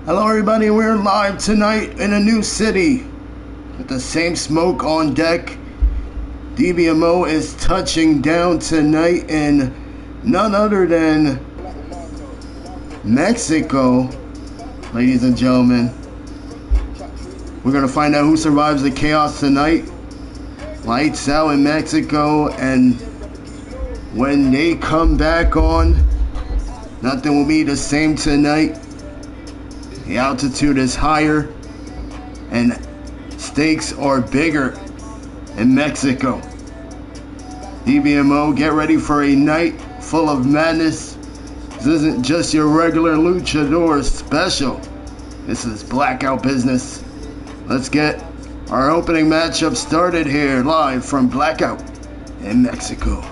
Hello everybody, we're live tonight in a new city with the same smoke on deck. DBMO is touching down tonight in none other than Mexico, ladies and gentlemen. We're gonna find out who survives the chaos tonight. Lights out in Mexico, and when they come back on, nothing will be the same tonight. The altitude is higher and stakes are bigger in Mexico. DBMO, get ready for a night full of madness. This isn't just your regular luchador special. This is blackout business. Let's get our opening matchup started here live from Blackout in Mexico.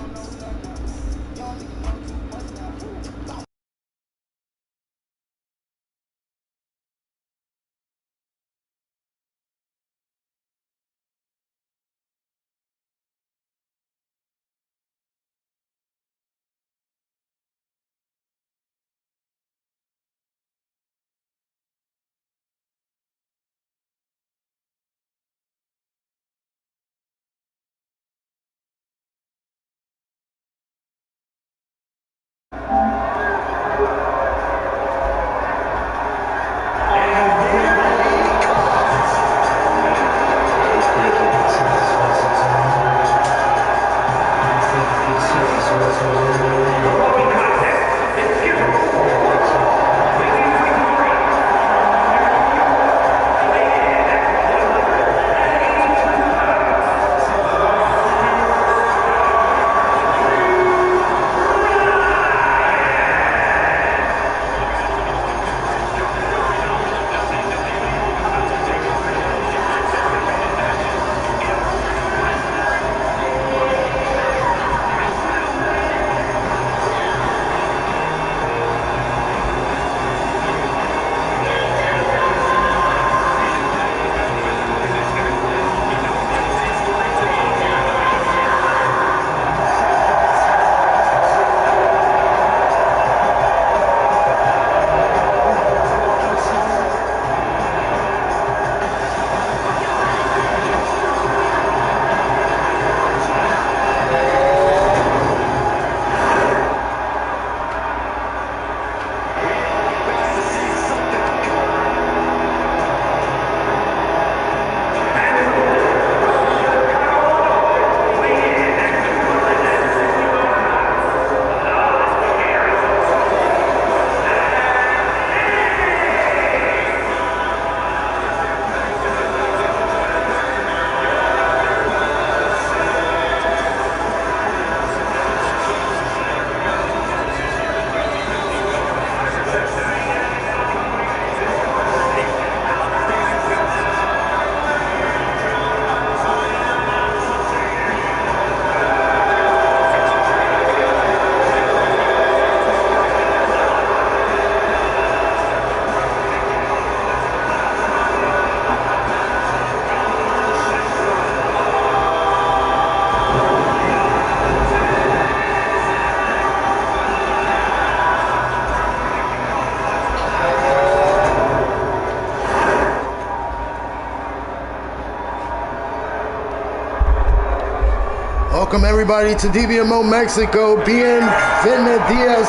Welcome everybody to DBMO Mexico. Bienvenidos.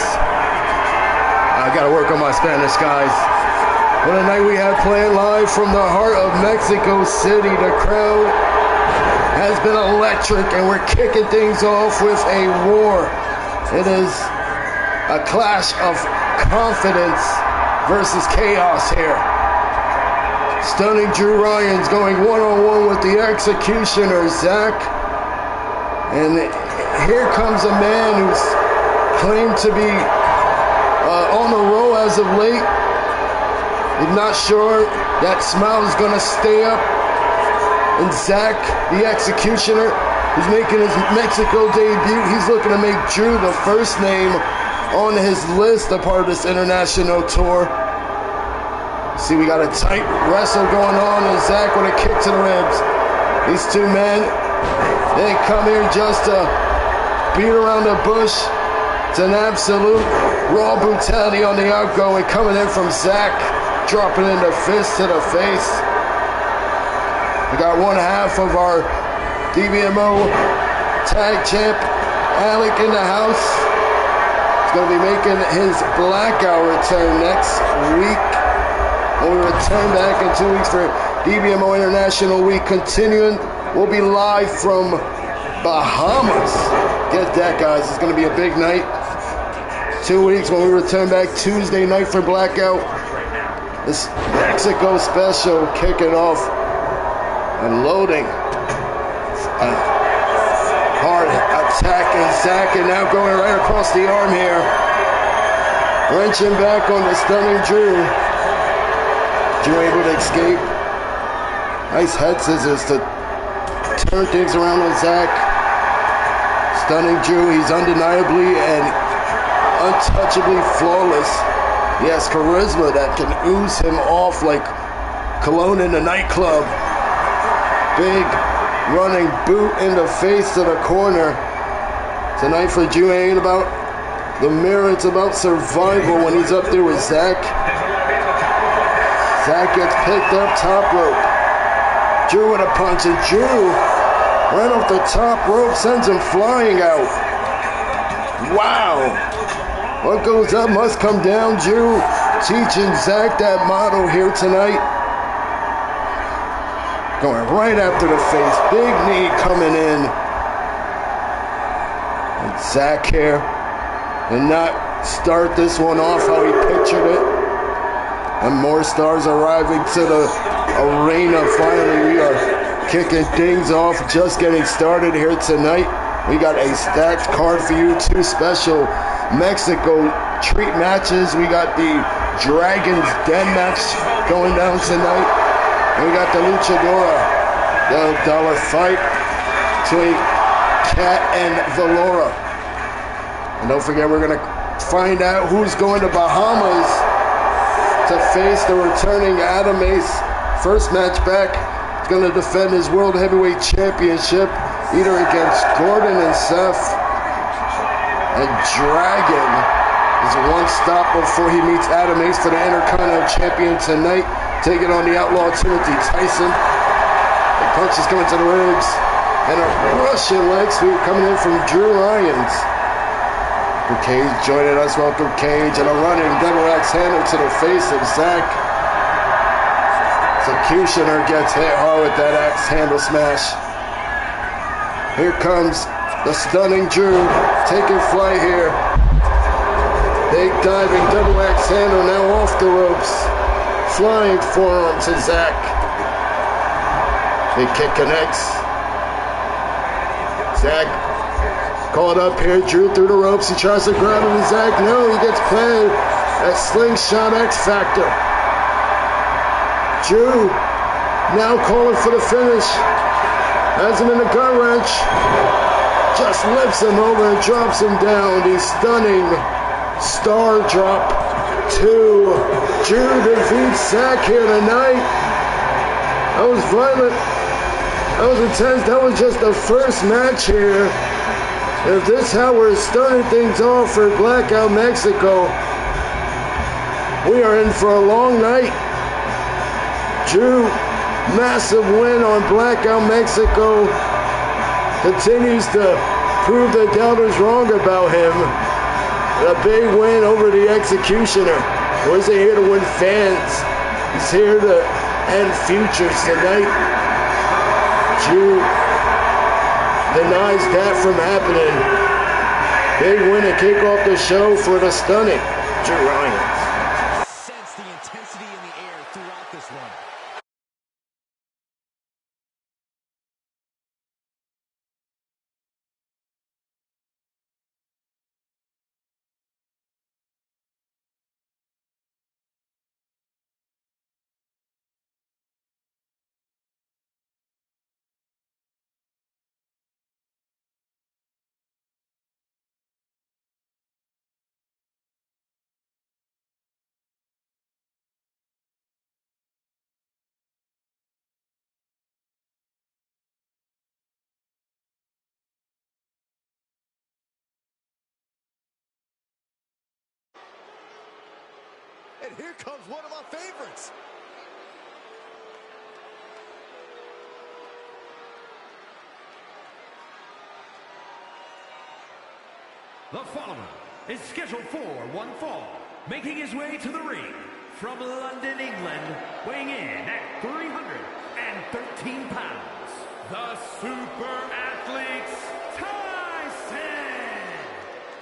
I gotta work on my Spanish, guys. What a night we have playing live from the heart of Mexico City. The crowd has been electric and we're kicking things off with a war. It is a clash of confidence versus chaos here. Stunning Drew Ryan's going one-on-one with the executioner, Zack. And here comes a man who's claimed to be on the roll as of late. I'm not sure that smile is going to stay up. And Zack, the executioner, who's making his Mexico debut, he's looking to make Drew the first name on his list, a part of this international tour. See, we got a tight wrestle going on, and Zack with a kick to the ribs. These two men, they come here just to beat around the bush. It's an absolute raw brutality on the outgoing coming in from Zack. dropping in the fist to the face. We got one half of our DBMO tag champ, Alec, in the house. He's going to be making his Blackout return next week. When we return back in 2 weeks for DBMO International Week. Continuing, we'll be live from Bahamas. Get that, guys. It's going to be a big night. 2 weeks when we return back Tuesday night for Blackout. This Mexico special kicking off and loading. Hard attacking Zack, and now going right across the arm here. Wrenching back on the stunning Drew. Drew able to escape. Nice head scissors to turn things around on Zack. Stunning Drew. He's undeniably and untouchably flawless. He has charisma that can ooze him off like cologne in a nightclub. Big running boot in the face to the corner. Tonight for Drew ain't about the mirror, it's about survival when he's up there with Zack. Zack gets picked up top rope. Drew with a punch, and Drew right off the top rope sends him flying out. Wow. What goes up must come down. Drew teaching Zack that motto here tonight. Going right after the face. Big knee coming in. And Zack here did not start this one off how he pictured it. And more stars arriving to the arena. Finally, we are kicking things off. Just getting started here tonight. We got a stacked card for you. 2 special Mexico treat matches. We got the Dragon's Den match going down tonight. And we got the Luchadora, the dollar fight between Cat and Velour. And don't forget, we're going to find out who's going to Bahamas to face the returning Adam Ace. First match back, he's going to defend his World Heavyweight Championship, either against Gordon and Seth. And Dragon is one stop before he meets Adam Ace for the Intercontinental Champion tonight, taking on the Outlaw Timothy Tyson. The punches coming to the ribs, and a Russian leg sweep coming in from Drew Lyons. Cage joining us. Welcome, Cage, and a running double axe handle to the face of Zack. Executioner gets hit hard with that axe handle smash. Here comes the stunning Drew, taking flight here. Big diving double axe handle now off the ropes. Flying forearm to Zack. Big kick connects. Zack caught up here. Drew through the ropes. He tries to grab him. Zack, no, he gets planted. That slingshot X Factor. Drew now calling for the finish. Has him in the gut wrench. Just lifts him over and drops him down. The stunning star drop. 2. Drew defeats Zack here tonight. That was violent. That was intense. That was just the first match here. If this is how we're starting things off for Blackout Mexico, we are in for a long night. Drew, massive win on Blackout Mexico. Continues to prove the doubters wrong about him. A big win over the Executioner. He wasn't here to win fans. He's here to end futures tonight. Drew denies that from happening. Big win to kick off the show for the stunning Drew Ryan. Sense the intensity in the air throughout this one. And here comes one of my favorites. The follower is scheduled for one fall, making his way to the ring from London, England, weighing in at 313 pounds, the super athlete, Tyson!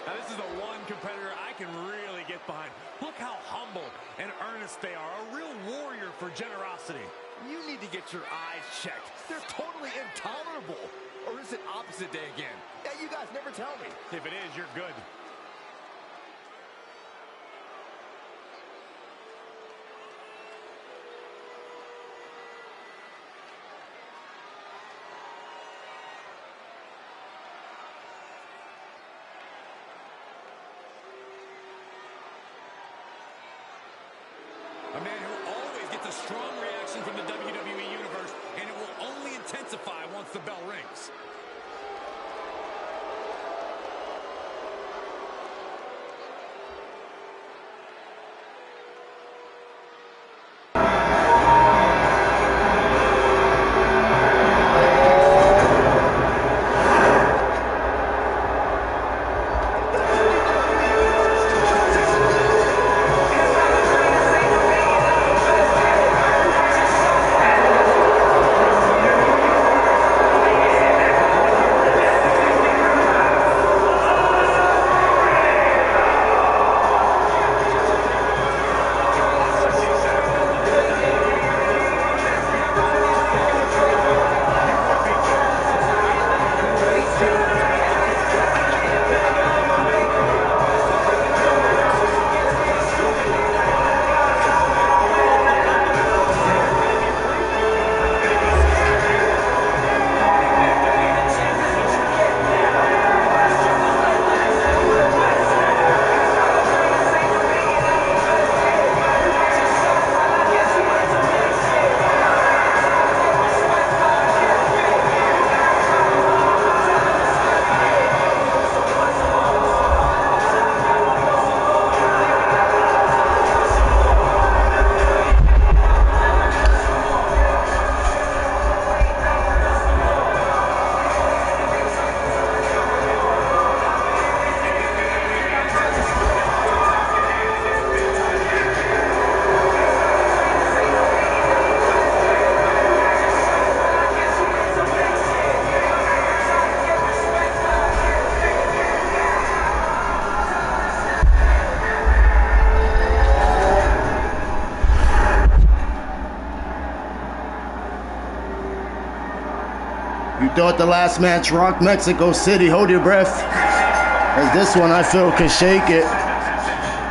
Now this is the one competitor I can really get behind. Look how humble and earnest they are, a real warrior for generosity. You need to get your eyes checked. They're totally intolerable. Or is it opposite day again? Yeah, you guys never tell me. If it is, you're good. A man who always gets a strong reaction from the WWE Universe, and it will only intensify once the bell rings. You thought the last match rocked Mexico City. Hold your breath. As this one, I feel, could shake it.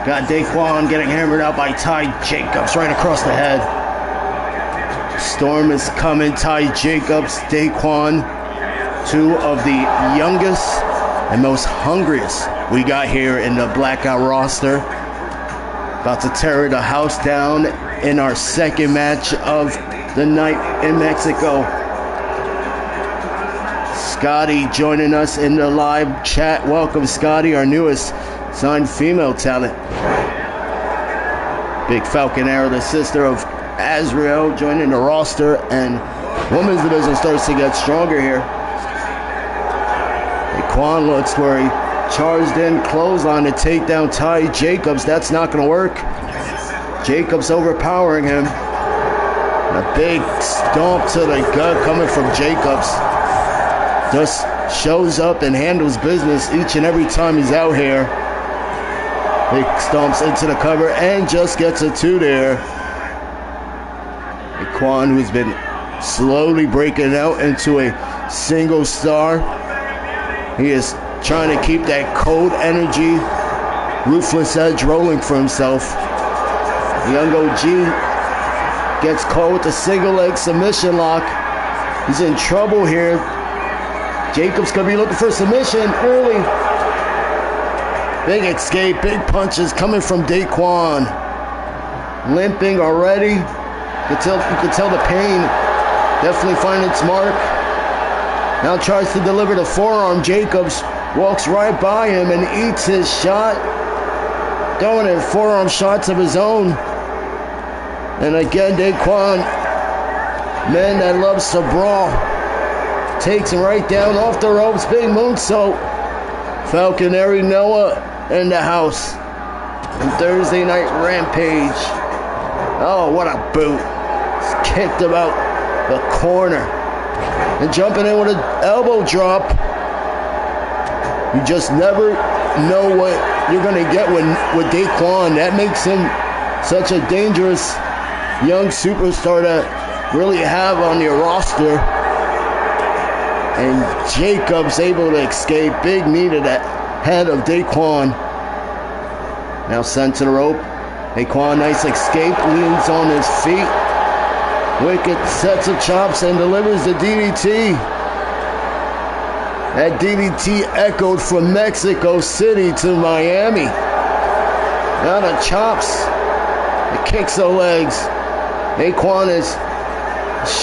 Got Dayquan getting hammered out by Ty Jacobs right across the head. Storm is coming. Ty Jacobs, Dayquan, two of the youngest and most hungriest we got here in the Blackout roster. About to tear the house down in our second match of the night in Mexico. Scotty joining us in the live chat. Welcome, Scotty, our newest signed female talent. Big Falcon Arrow, the sister of Azrael, joining the roster, and women's division starts to get stronger here. Dayquan looks where he charged in, clothesline to take down Ty Jacobs. That's not going to work. Jacobs overpowering him. A big stomp to the gut coming from Jacobs. Just shows up and handles business each and every time he's out here. He stomps into the cover and just gets a 2 there. Dayquan, who's been slowly breaking out into a single star. He is trying to keep that cold energy, ruthless edge rolling for himself. The young OG gets caught with a single leg submission lock. He's in trouble here. Jacobs could be looking for submission early. Big escape, big punches coming from Dayquan. Limping already. You can tell the pain definitely finding its mark. Now tries to deliver the forearm. Jacobs walks right by him and eats his shot. throwing in forearm shots of his own. And again, Dayquan, man that loves to brawl, takes him right down off the ropes. Big moonsault. Falconary Noah in the house. And Thursday Night Rampage. Oh, what a boot. He's kicked him out the corner. And jumping in with an elbow drop. You just never know what you're going to get with Dayquan. That makes him such a dangerous young superstar to really have on your roster. And Jacobs able to escape. Big knee to the head of Dayquan. Now sent to the rope. Dayquan, nice escape, leans on his feet. Wicked sets of chops and delivers the DDT. That DDT echoed from Mexico City to Miami. Now the chops, the kicks the legs. Dayquan is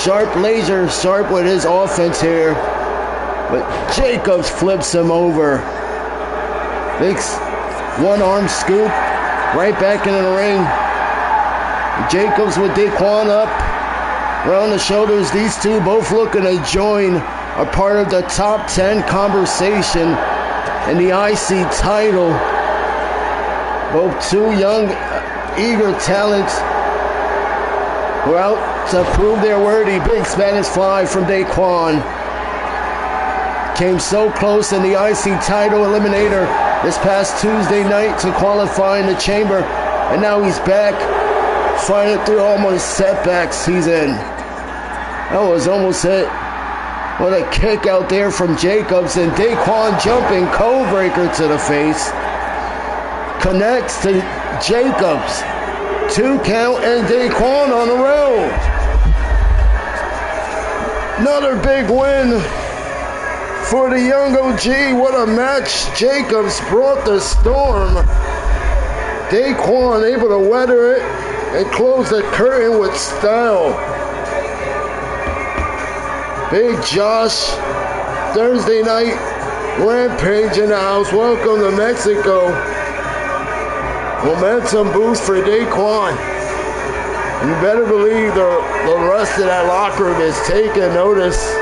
sharp, laser sharp with his offense here. But Jacobs flips him over. Big one-arm scoop. Right back into the ring. Jacobs with Dayquan up. Around the shoulders. These two both looking to join a part of the top 10 conversation in the IC title. Both two young, eager talents who are out to prove their worthy. Big Spanish fly from Dayquan. Came so close in the IC title eliminator this past Tuesday night to qualify in the chamber. And now he's back, fighting through almost setbacks he's in. That was almost it. What a kick out there from Jacobs, and Dayquan jumping code breaker to the face. Connects to Jacobs. 2 count and Dayquan on the road. Another big win for the young OG. What a match. Jacobs brought the storm. Dayquan able to weather it and close the curtain with style. Big Josh, Thursday Night Rampage in the house. Welcome to Mexico. Momentum boost for Dayquan. You better believe the rest of that locker room is taking notice.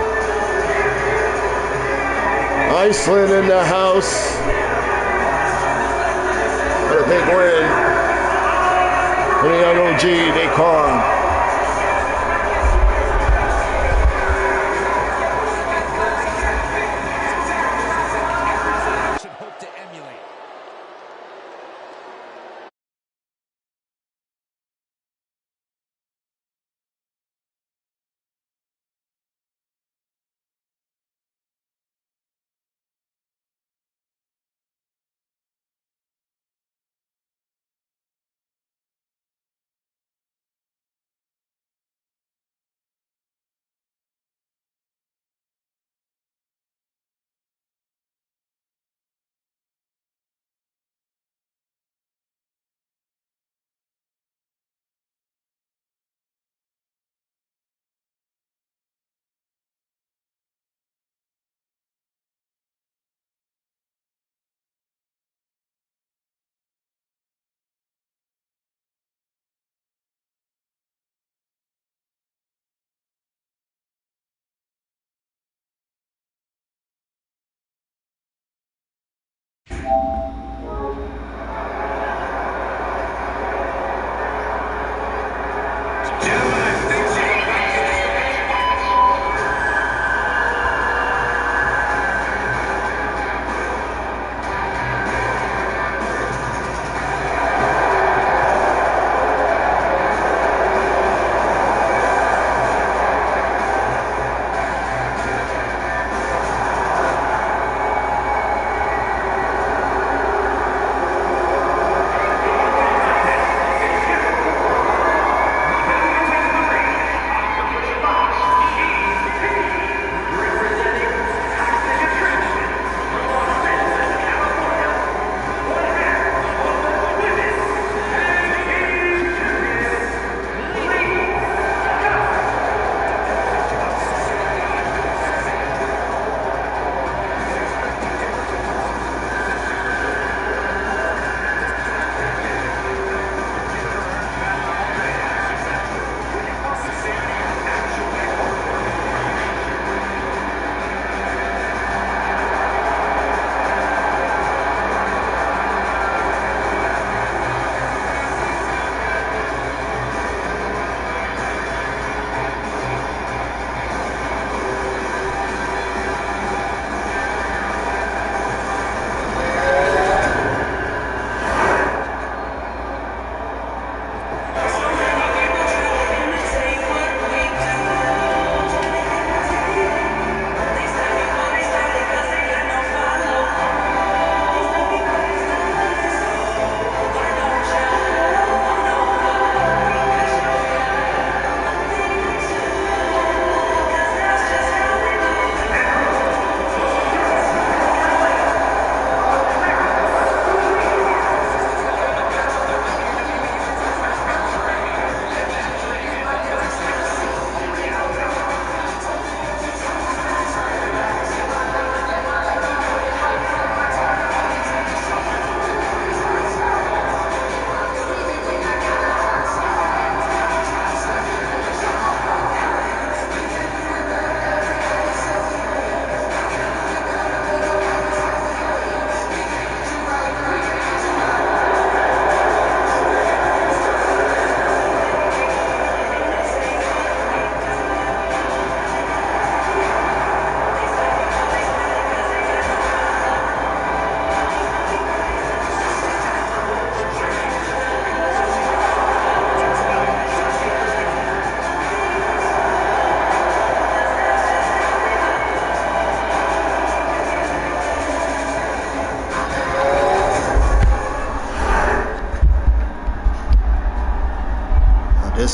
Iceland in the house. What a big win for the young OG, Dayquan.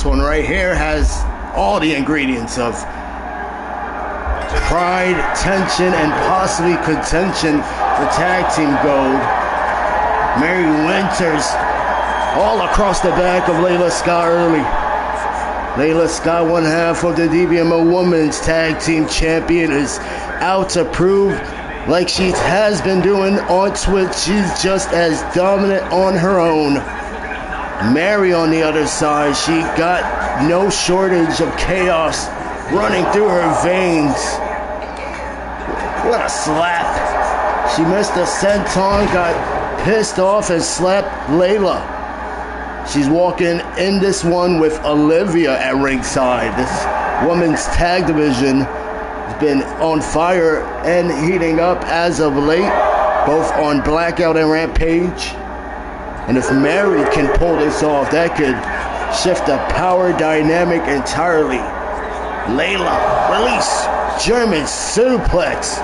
This one right here has all the ingredients of pride, tension, and possibly contention for tag team gold. Mary Winters all across the back of Leila Scott early. Leila Scott, one half of the DBMO Women's Tag Team Champion, is out to prove, like she has been doing on Twitch, she's just as dominant on her own. Mary on the other side, she got no shortage of chaos running through her veins. What a slap. She missed a senton, got pissed off and slapped Leila. She's walking in this one with Olivia at ringside. This women's tag division has been on fire and heating up as of late, both on Blackout and Rampage. And if Mary can pull this off, that could shift the power dynamic entirely. Leila, release, German suplex.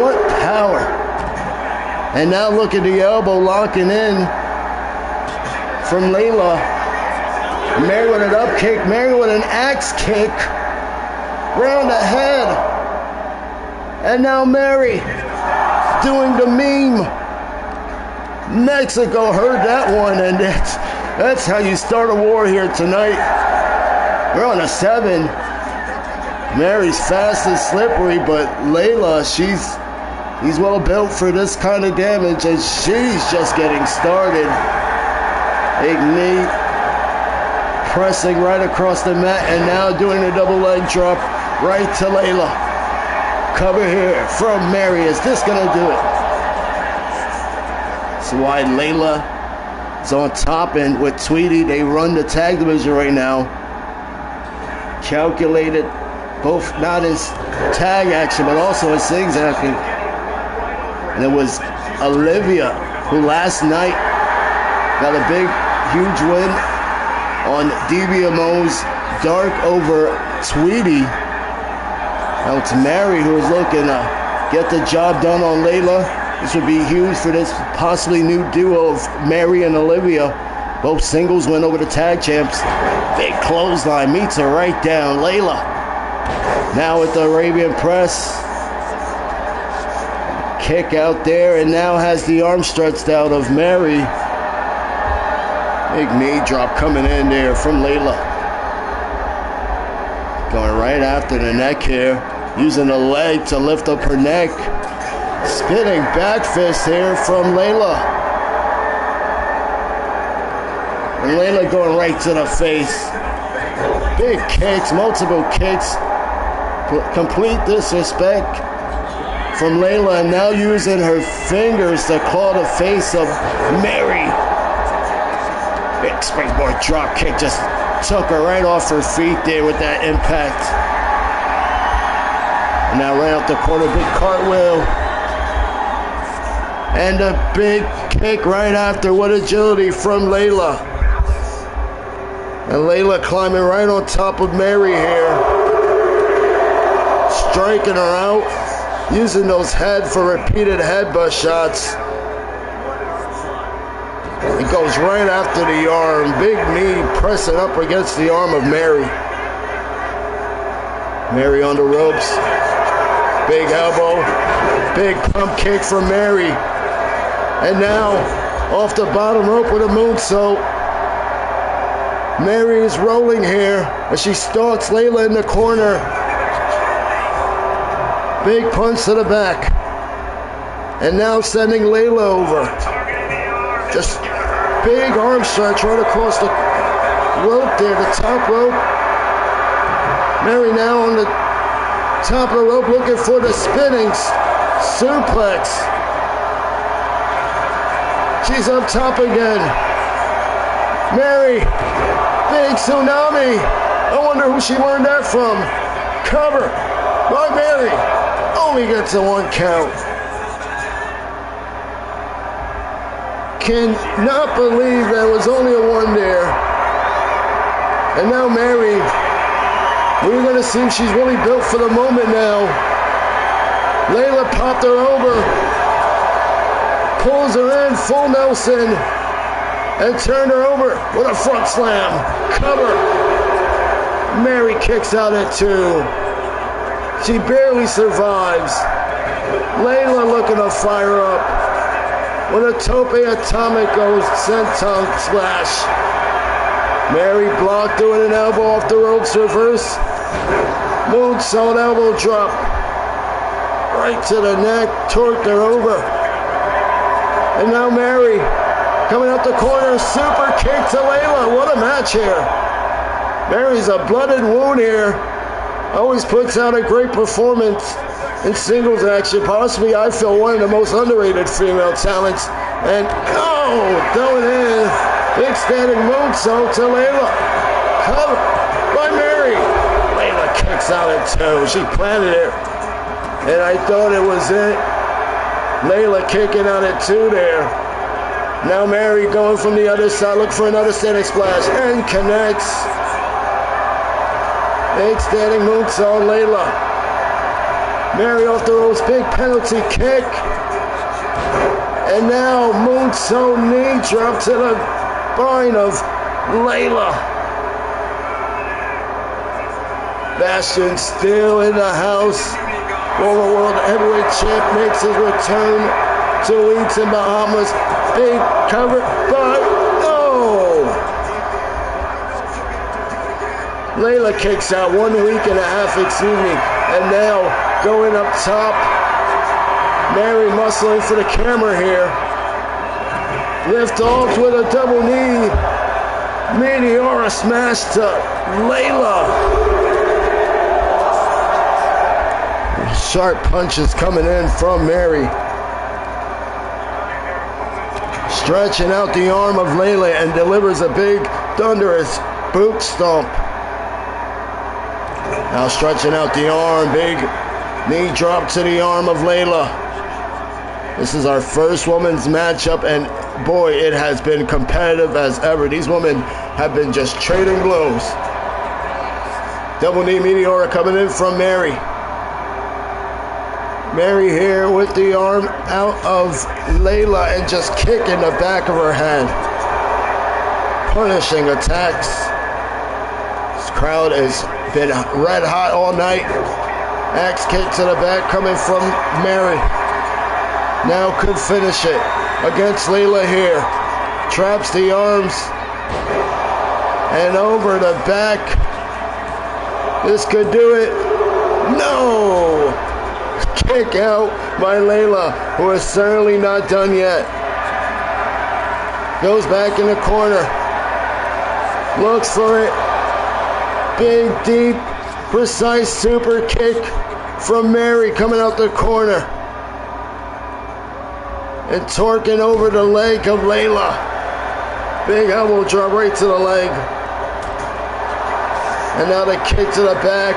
What power. And now look at the elbow locking in from Leila. Mary with an up kick, Mary with an axe kick. Round the head. And now Mary doing the meme. Mexico heard that one, and that's how you start a war here tonight. We're on a 7. Mary's fast and slippery, but Leila, she's well built for this kind of damage, and she's just getting started. Big knee, pressing right across the mat, and now doing a double leg drop right to Leila. Cover here from Mary. Is this gonna do it? That's why Leila is on top, and with Tweety, they run the tag division right now. Calculated, both not as tag action, but also as singles action. And it was Olivia who last night got a big, huge win on DBMO's Dark over Tweety. Now it's Mary who is looking to get the job done on Leila. This would be huge for this possibly new duo of Mary and Olivia. Both singles win over the tag champs. Big clothesline meets her right down. Leila now with the Arabian press. Kick out there, and now has the arm stretched out of Mary. Big knee drop coming in there from Leila. Going right after the neck here. Using the leg to lift up her neck. Spinning back fist here from Leila. And Leila going right to the face. Big kicks, multiple kicks. Complete disrespect from Leila, and now using her fingers to claw the face of Mary. Big springboard drop kick, just took her right off her feet there with that impact. And now right out the corner, big cartwheel. And a big kick right after with agility from Leila. And Leila climbing right on top of Mary here. Striking her out. Using those head for repeated headbutt shots. It goes right after the arm. Big knee pressing up against the arm of Mary. Mary on the ropes. Big elbow. Big pump kick from Mary. And now, off the bottom rope with a moonsault. Mary is rolling here as she stalks Leila in the corner. Big punch to the back. And now sending Leila over. Just big arm stretch right across the rope there, the top rope. Mary now on the top of the rope looking for the spinning suplex. She's up top again. Mary, big tsunami. I wonder who she learned that from. Cover by Mary. Only gets a 1 count. Cannot believe there was only a 1 there. And now Mary, we're going to see if she's really built for the moment now. Leila popped her over. Pulls her in, full Nelson. and turned her over with a front slam. Cover. Mary kicks out at 2. She barely survives. Leila looking to fire up with a tope atomico senton splash. Mary blocked doing an elbow off the ropes reverse. Moonsault elbow drop. Right to the neck, torqued her over. And now Mary coming out the corner, super kick to Leila. What a match here. Mary's a blooded wound here. Always puts out a great performance in singles action. Possibly, I feel, one of the most underrated female talents. And, throwing in. Big standing moonsault to Leila. Cover by Mary. Leila kicks out at 2. She planted it. And I thought it was it. Leila kicking out at 2 there. Now Mary going from the other side. Look for another standing splash. And connects. Big standing moonsault, Leila. Mary off the ropes, big penalty kick. And now moonsault knee drop to the spine of Leila. Bastion still in the house. Former World Heavyweight Champ makes his return to Leeds in Bahamas. Big cover, but Leila kicks out 1 week and a half, and now going up top. Mary muscling for the camera here. Lift off with a double knee. Meteora smash to Leila. Sharp punches coming in from Mary. Stretching out the arm of Leila and delivers a big thunderous boot stomp. Now stretching out the arm, big knee drop to the arm of Leila. This is our first women's matchup, and boy, it has been competitive as ever. These women have been just trading blows. Double knee Meteora coming in from Mary. Mary here with the arm out of Leila and just kicking the back of her head. Punishing attacks. This crowd has been red hot all night. Axe kick to the back coming from Mary. Now could finish it against Leila here. Traps the arms and over the back. This could do it. No! Kick out by Leila, who is certainly not done yet. Goes back in the corner. Looks for it. Big, deep, precise super kick from Mary coming out the corner. And torquing over the leg of Leila. Big elbow drop right to the leg. And now the kick to the back.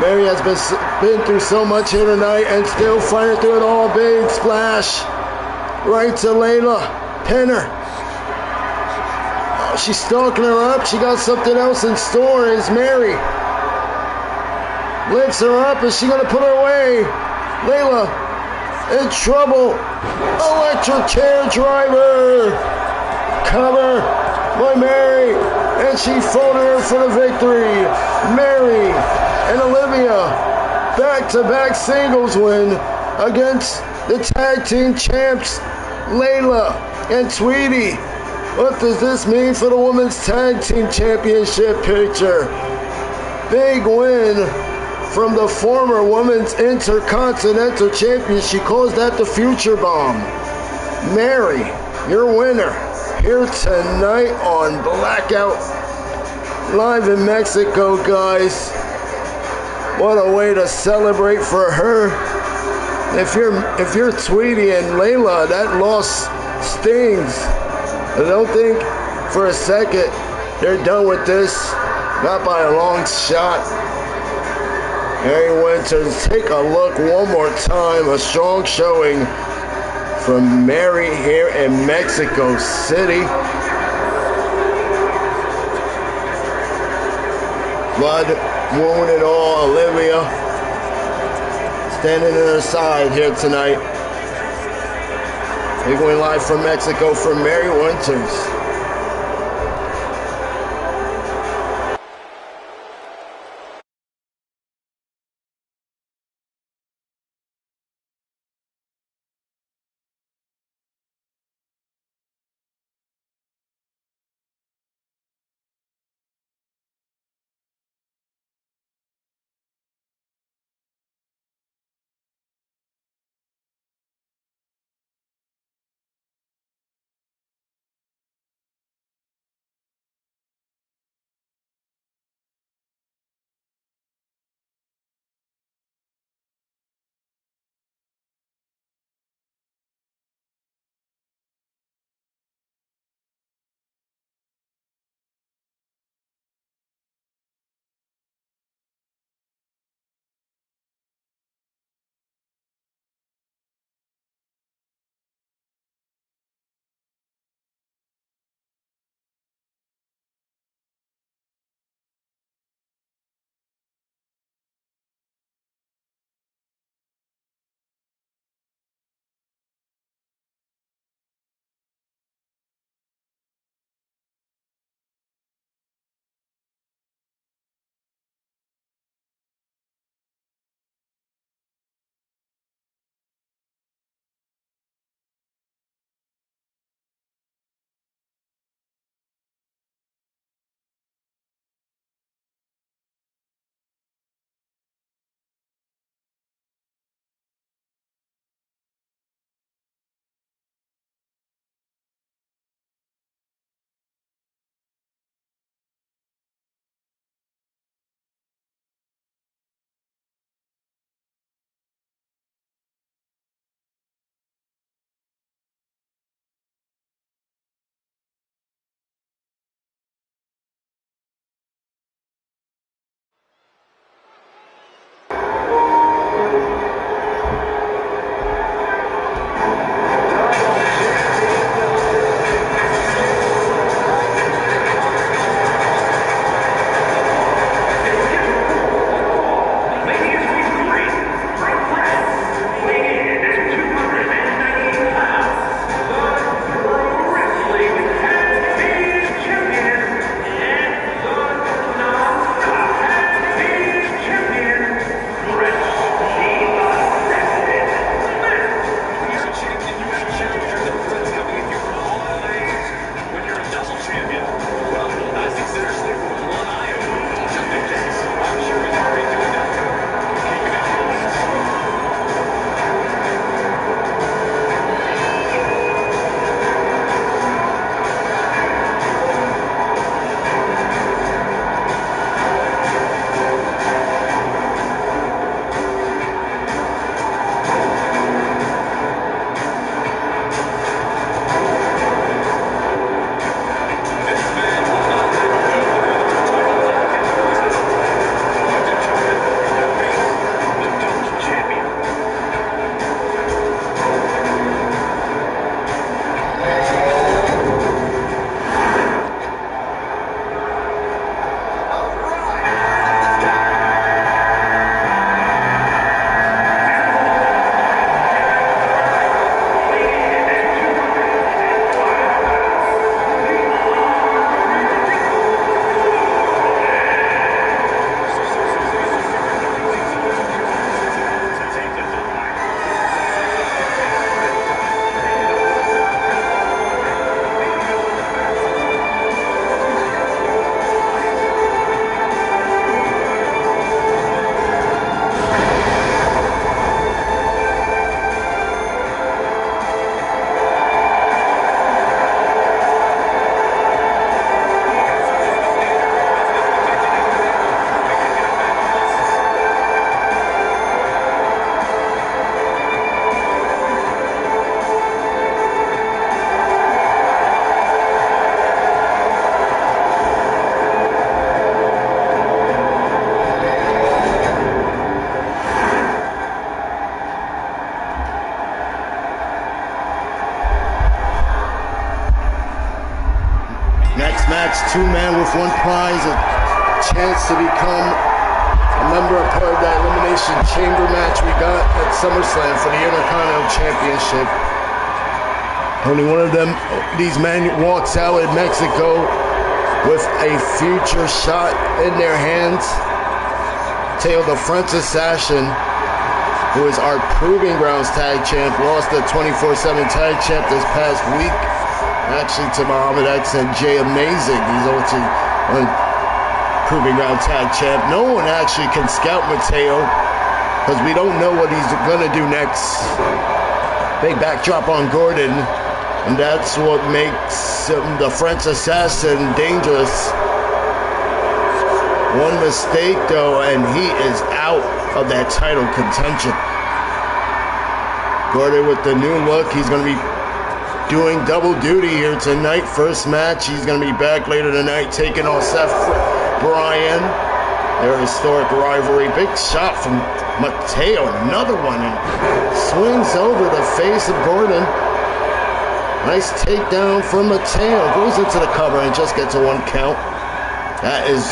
Mary has been through so much here tonight and still fighting through it all. Big splash. Right to Leila. Pin her. Oh, she's stalking her up. She got something else in store. Is Mary. Lifts her up. Is she going to put her away? Leila in trouble. Electric chair driver. Cover by Mary. And she folded her for the victory. Mary and Olivia, back-to-back singles win against the tag team champs, Leila and Tweety. What does this mean for the women's tag team championship picture? Big win from the former women's intercontinental champion. She calls that the future bomb. Mary, your winner, here tonight on Blackout, live in Mexico, guys. What a way to celebrate for her. If you're Tweety and Leila, that loss stings. I don't think for a second they're done with this. Not by a long shot. Mary Winters, take a look one more time. A strong showing from Mary here in Mexico City. Blood, wound and all. Olivia standing at her side here tonight. We're going live from Mexico for Mary Winters. Two-man with one prize, a chance to become a member of part of that Elimination Chamber match we got at SummerSlam for the Intercontinental Championship. Only one of them, these men walks out in Mexico with a future shot in their hands. Matteo, the French Assassin, who is our Proving Grounds tag champ, lost the 24/7 tag champ this past week, actually to Muhammad X and Jay Amazing. He's also a Proving Ground tag champ. No one actually can scout Matteo because we don't know what he's gonna do next. Big backdrop on Gordon. And that's what makes the French Assassin dangerous. One mistake, though, and he is out of that title contention. Gordon with the new look. He's going to be doing double duty here tonight. First match, he's going to be back later tonight taking on Seth, Bryan. Their historic rivalry. Big shot from Matteo. Another one. And swings over the face of Gordon. Nice takedown from Matteo. Goes into the cover and just gets a 1 count. That is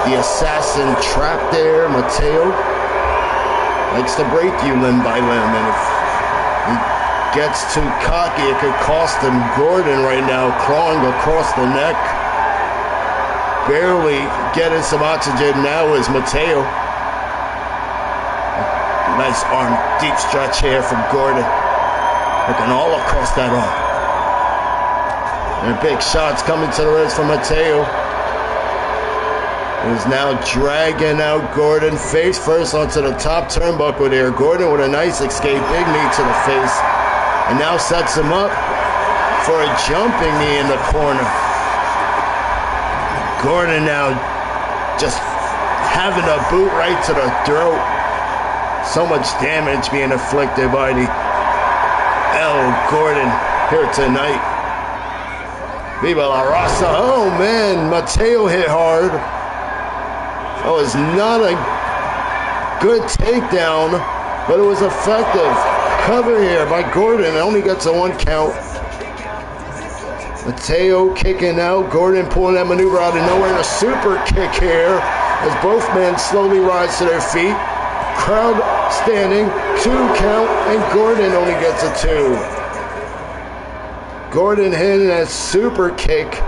the assassin trap there. Matteo likes to break you limb by limb. And if he gets too cocky, it could cost him. Gordon right now clawing across the neck. Barely getting some oxygen now is Matteo. Nice arm deep stretch here from Gordon. Looking all across that arm. And big shots coming to the wrist from Matteo. He's now dragging out Gordon face first onto the top turnbuckle there. Gordon with a nice escape, big knee to the face. And now sets him up for a jumping knee in the corner. Gordon now just having a boot right to the throat. So much damage being inflicted by the Gordon here tonight. Viva la Raza. Oh man, Matteo hit hard. That was not a good takedown, but it was effective. Cover here by Gordon. It only gets a 1 count. Matteo kicking out. Gordon pulling that maneuver out of nowhere and a super kick here as both men slowly rise to their feet. Crowd standing, 2 count, and Gordon only gets a 2. Gordon hitting that super kick.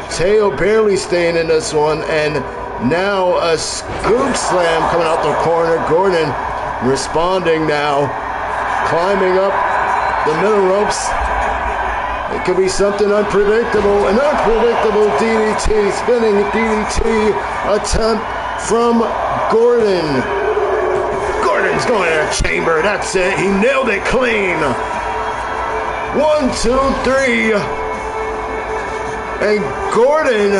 Matteo barely staying in this one, and now a scoop slam coming out the corner. Gordon responding now, climbing up the middle ropes. It could be something unpredictable. An unpredictable DDT, spinning DDT attempt from Gordon. Gordon's going to the chamber. That's it. He nailed it clean. 1, 2, 3. And Gordon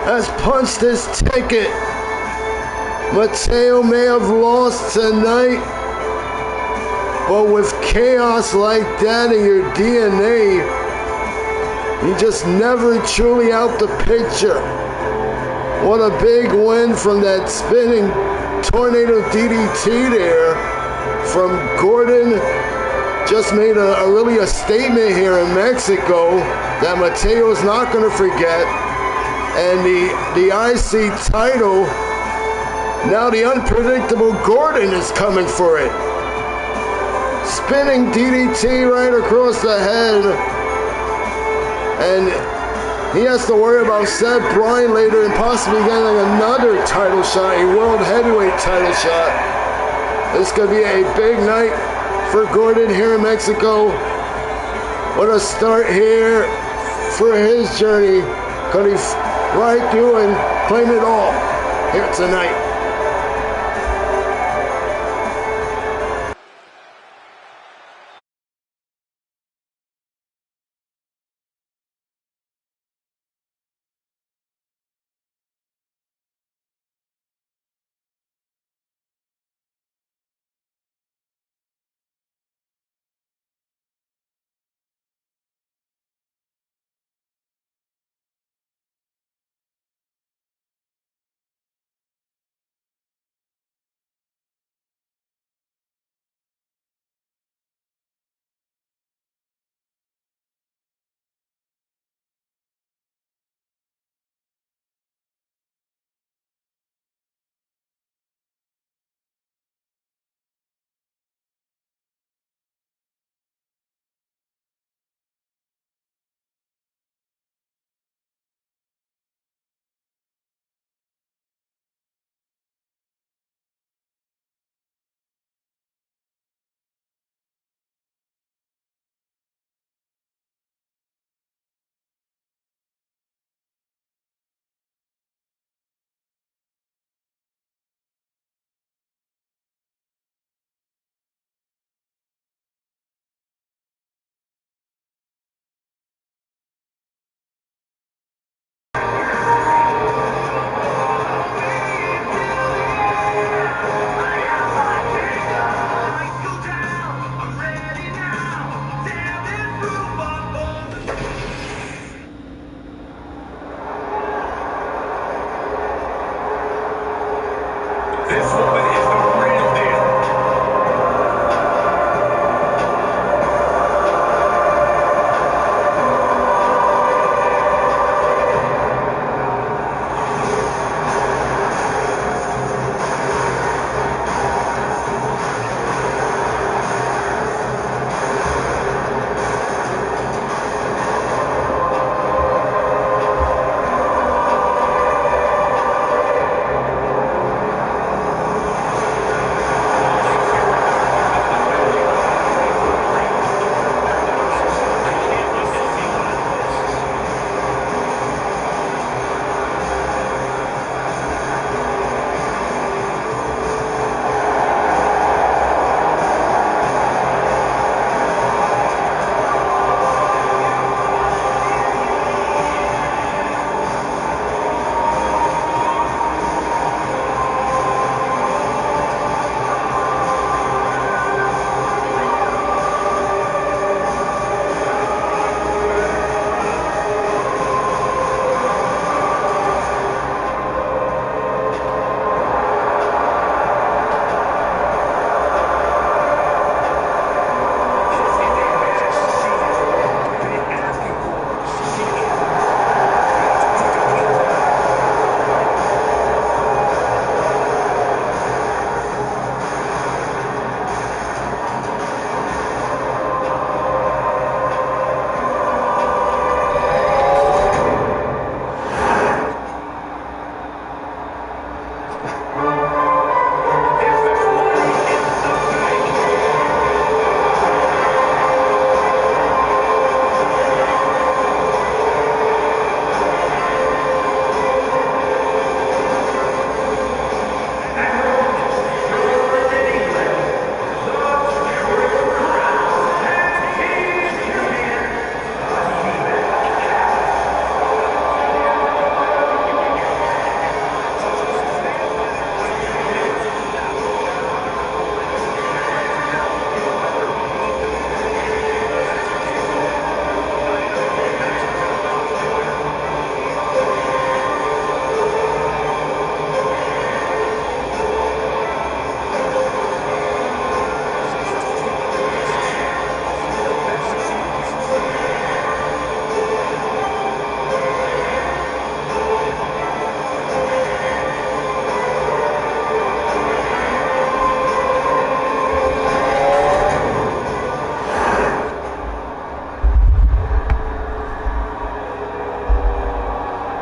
has punched his ticket. Matteo may have lost tonight, but with chaos like that in your DNA, you just never truly out the picture. What a big win from that spinning tornado DDT there from Gordon. Just made really a statement here in Mexico that Matteo is not going to forget. And the IC title, now the unpredictable Gordon is coming for it. Spinning DDT right across the head. And he has to worry about Seth, Bryan later and possibly getting another title shot, a world heavyweight title shot. This could be a big night for Gordon here in Mexico. What a start here for his journey. Could he ride through and claim it all here tonight?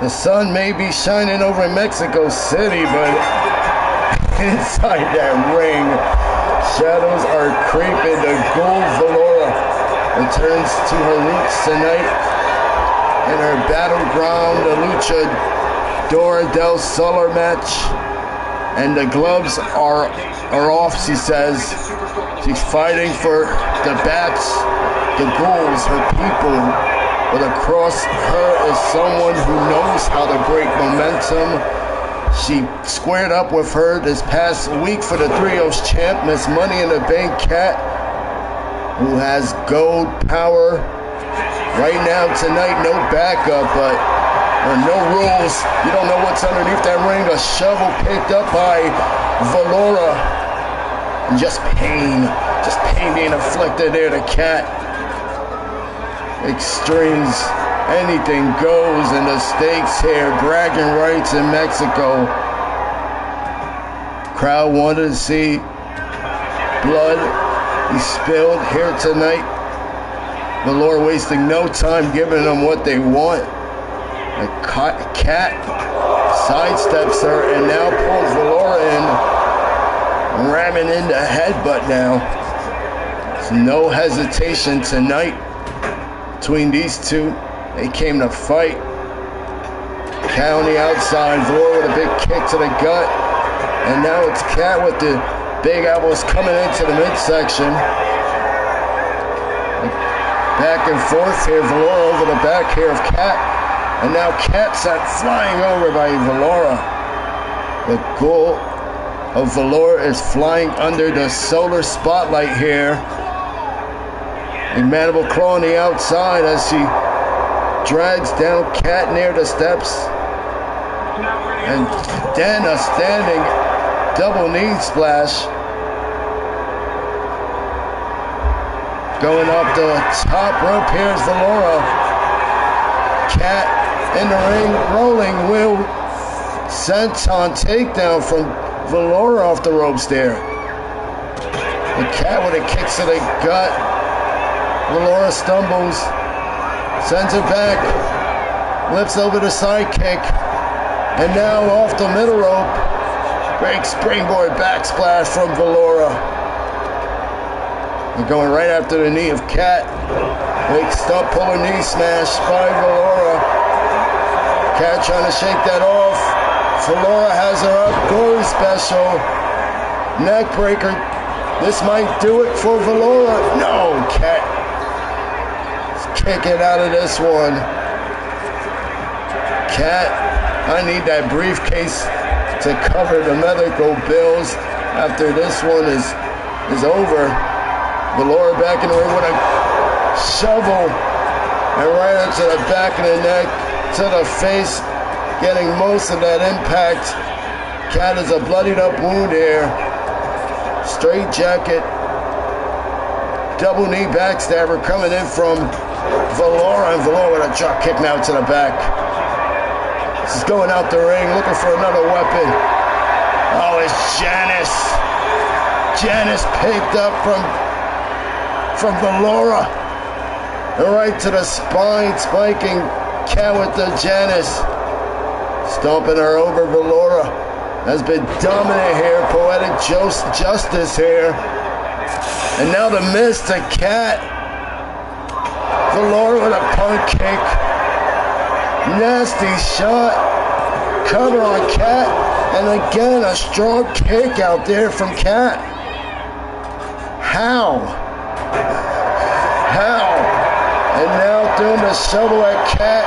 The sun may be shining over Mexico City, but inside that ring, shadows are creeping. The gold Velour returns to her roots tonight in her battleground, the Luchador del Solar match. And the gloves are off, she says. She's fighting for the bats, the ghouls, her people. But across her is someone who knows how to break momentum. She squared up with her this past week for the Trios champ, Miss Money in the Bank Cat, who has gold power. Right now, tonight, no backup, but there are no rules. You don't know what's underneath that ring. A shovel picked up by Velour. And just pain being inflicted there, the cat. Extremes, anything goes in the stakes here. Bragging rights in Mexico. Crowd wanted to see blood be spilled here tonight. Velour wasting no time giving them what they want. The cat sidesteps her and now pulls Velour in, ramming in the headbutt now. There's no hesitation tonight between these two. They came to fight. Cat on the outside, Velour with a big kick to the gut. And now it's Cat with the big elbows coming into the midsection. Back and forth here, Velour over the back here of Cat. And now Cat sent flying over by Velour. The goal of Velour is flying under the solar spotlight here. A mandible claw on the outside as she drags down Cat near the steps. And then a standing double knee splash. Going up the top rope, here's Velour. Cat in the ring, rolling wheel senton takedown from Velour off the ropes there. The Cat with a kick to the gut. Velour stumbles, sends it back, lifts over the side kick, and now off the middle rope, big springboard backsplash from Velour. They're going right after the knee of Cat. Big stump puller knee smash by Velour. Cat trying to shake that off. Velour has her up, gory special, neck breaker. This might do it for Velour. No, Cat kicking out of this one. Cat, I need that briefcase to cover the medical bills after this one is over. Velour back in the ring with a shovel and right into the back of the neck, to the face, getting most of that impact. Cat is a bloodied up wound here. Straight jacket, double knee backstabber coming in from Velour, and Velour with a drop kick now to the back. This is going out the ring, looking for another weapon. Oh, it's Janice. Janice picked up from Velour. Right to the spine, spiking Cat with the Janice. Stomping her over. Velour has been dominant here. Poetic justice here. And now the miss to Cat. Velour with a punt kick. Nasty shot. Cover on Cat. And again, a strong kick out there from Cat. How? And now throwing the shovel at Cat.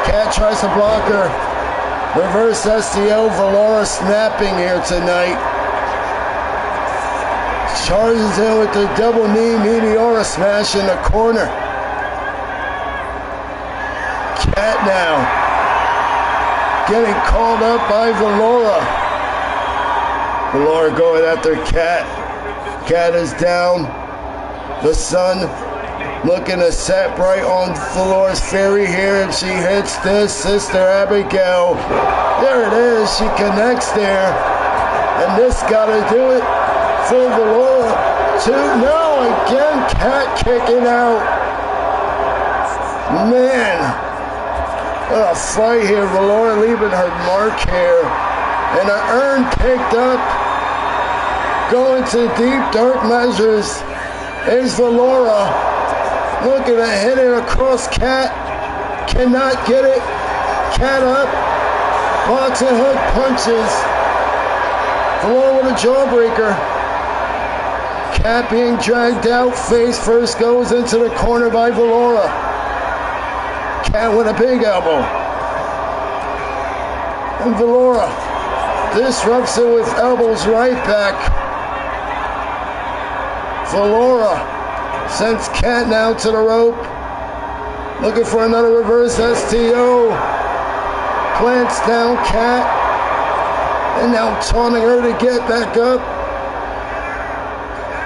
Cat tries to block her. Reverse STO. Velour snapping here tonight. Charges in with the double knee Meteora smash in the corner. Cat now getting called up by Velour. Velour going after Cat. Cat is down. The sun looking to set right on Velour's Fury here, and she hits this Sister Abigail. There it is. She connects there, and this got to do it for Velour. No, again, Cat kicking out. Man, What a fight here. Velour leaving her mark here. And an urn picked up. Going to deep dark measures is Velour. Looking to hit it across Cat. Cannot get it. Cat up. Boxing hook punches. Velour with a jawbreaker. Cat being dragged out. Face first goes into the corner by Velour. Cat with a big elbow. And Velour disrupts it with elbows right back. Velour sends Cat now to the rope. Looking for another reverse STO. Plants down Cat. And now taunting her to get back up.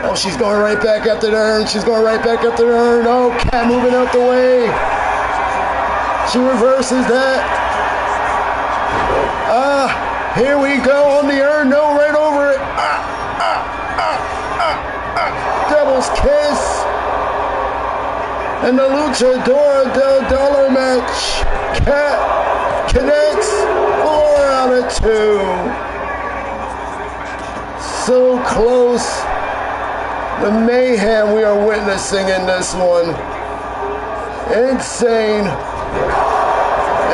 Oh, she's going right back after the urn. She's going right back after the urn. Oh, Cat moving out the way. She reverses that. Here we go on the urn. No, right over it. Devil's kiss. And the Luchador del Dollar match. Cat connects. 4 out of 2. So close. The mayhem we are witnessing in this one. Insane.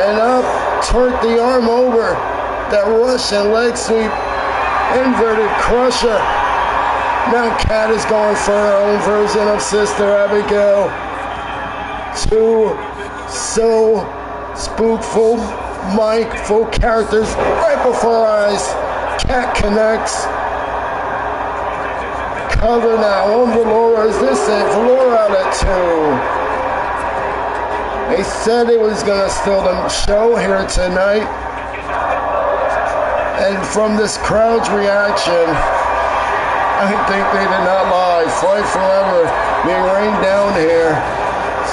And up, turned the arm over. That Russian leg sweep. Inverted crusher. Now Cat is going for her own version of Sister Abigail. 2 so spookful, full characters right before our eyes. Cat connects. Cover now on Velour. Is this it? Velour out at 2. They said it was going to steal the show here tonight. And from this crowd's reaction, I think they did not lie. Fight forever being rained down here.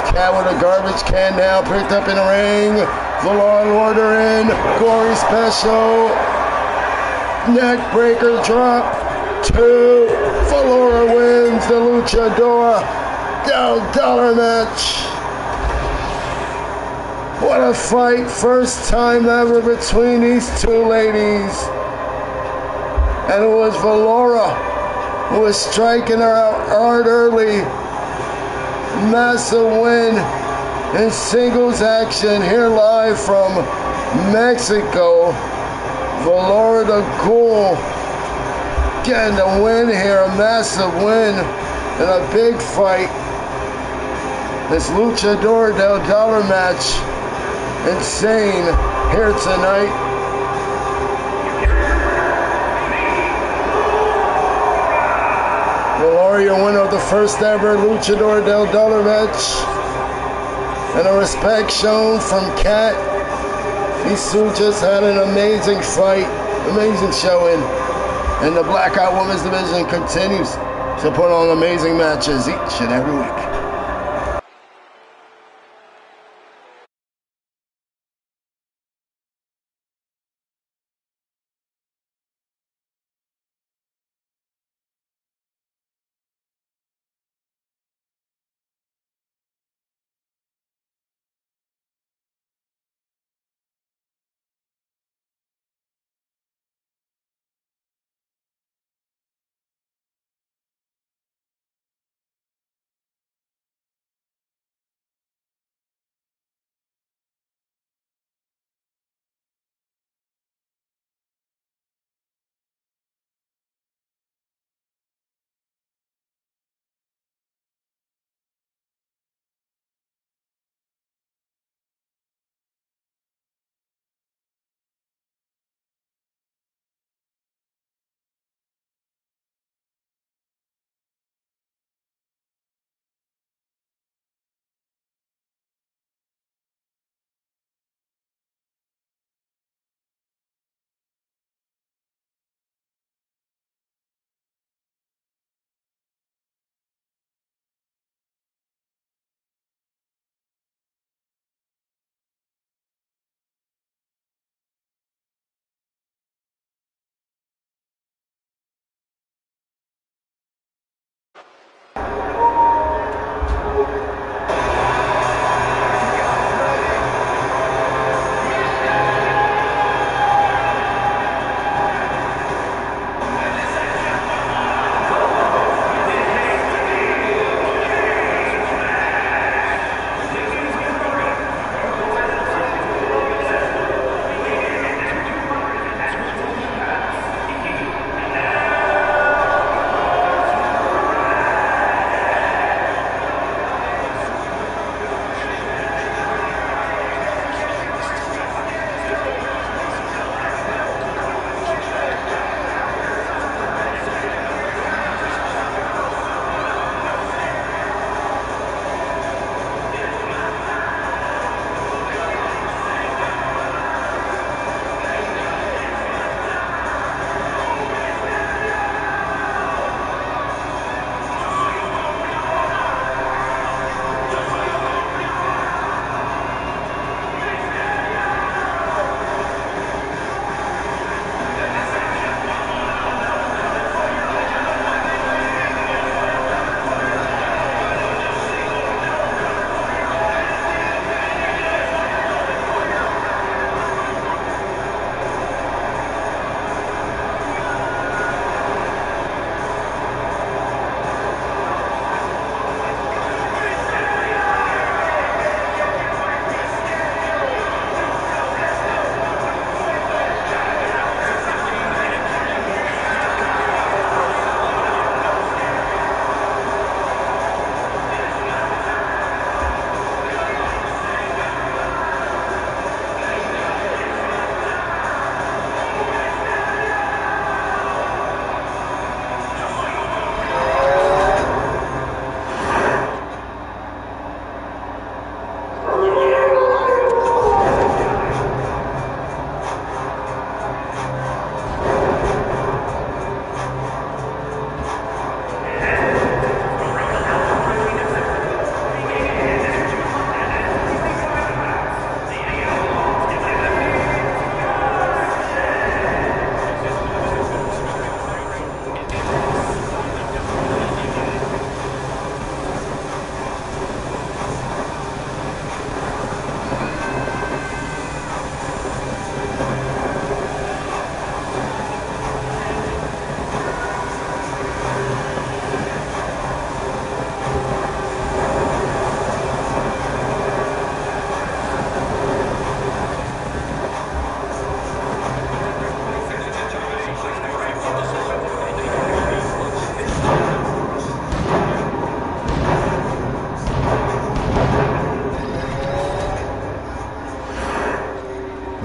Cat with a garbage can now picked up in the ring. Velour lured her in. Gory special. Neck breaker drop. 2. Velour wins the Luchador del Dollar match. What a fight. First time ever between these two ladies. And it was Velour who was striking her out hard early. Massive win in singles action here live from Mexico. Velour the Ghoul getting the win here, a massive win in a big fight. This Luchador del Dollar match, insane here tonight. Velour, your winner of the first ever Luchador del Dollar match. And a respect shown from Cat. These two just had an amazing fight, amazing showing. And the Blackout Women's Division continues to put on amazing matches each and every week.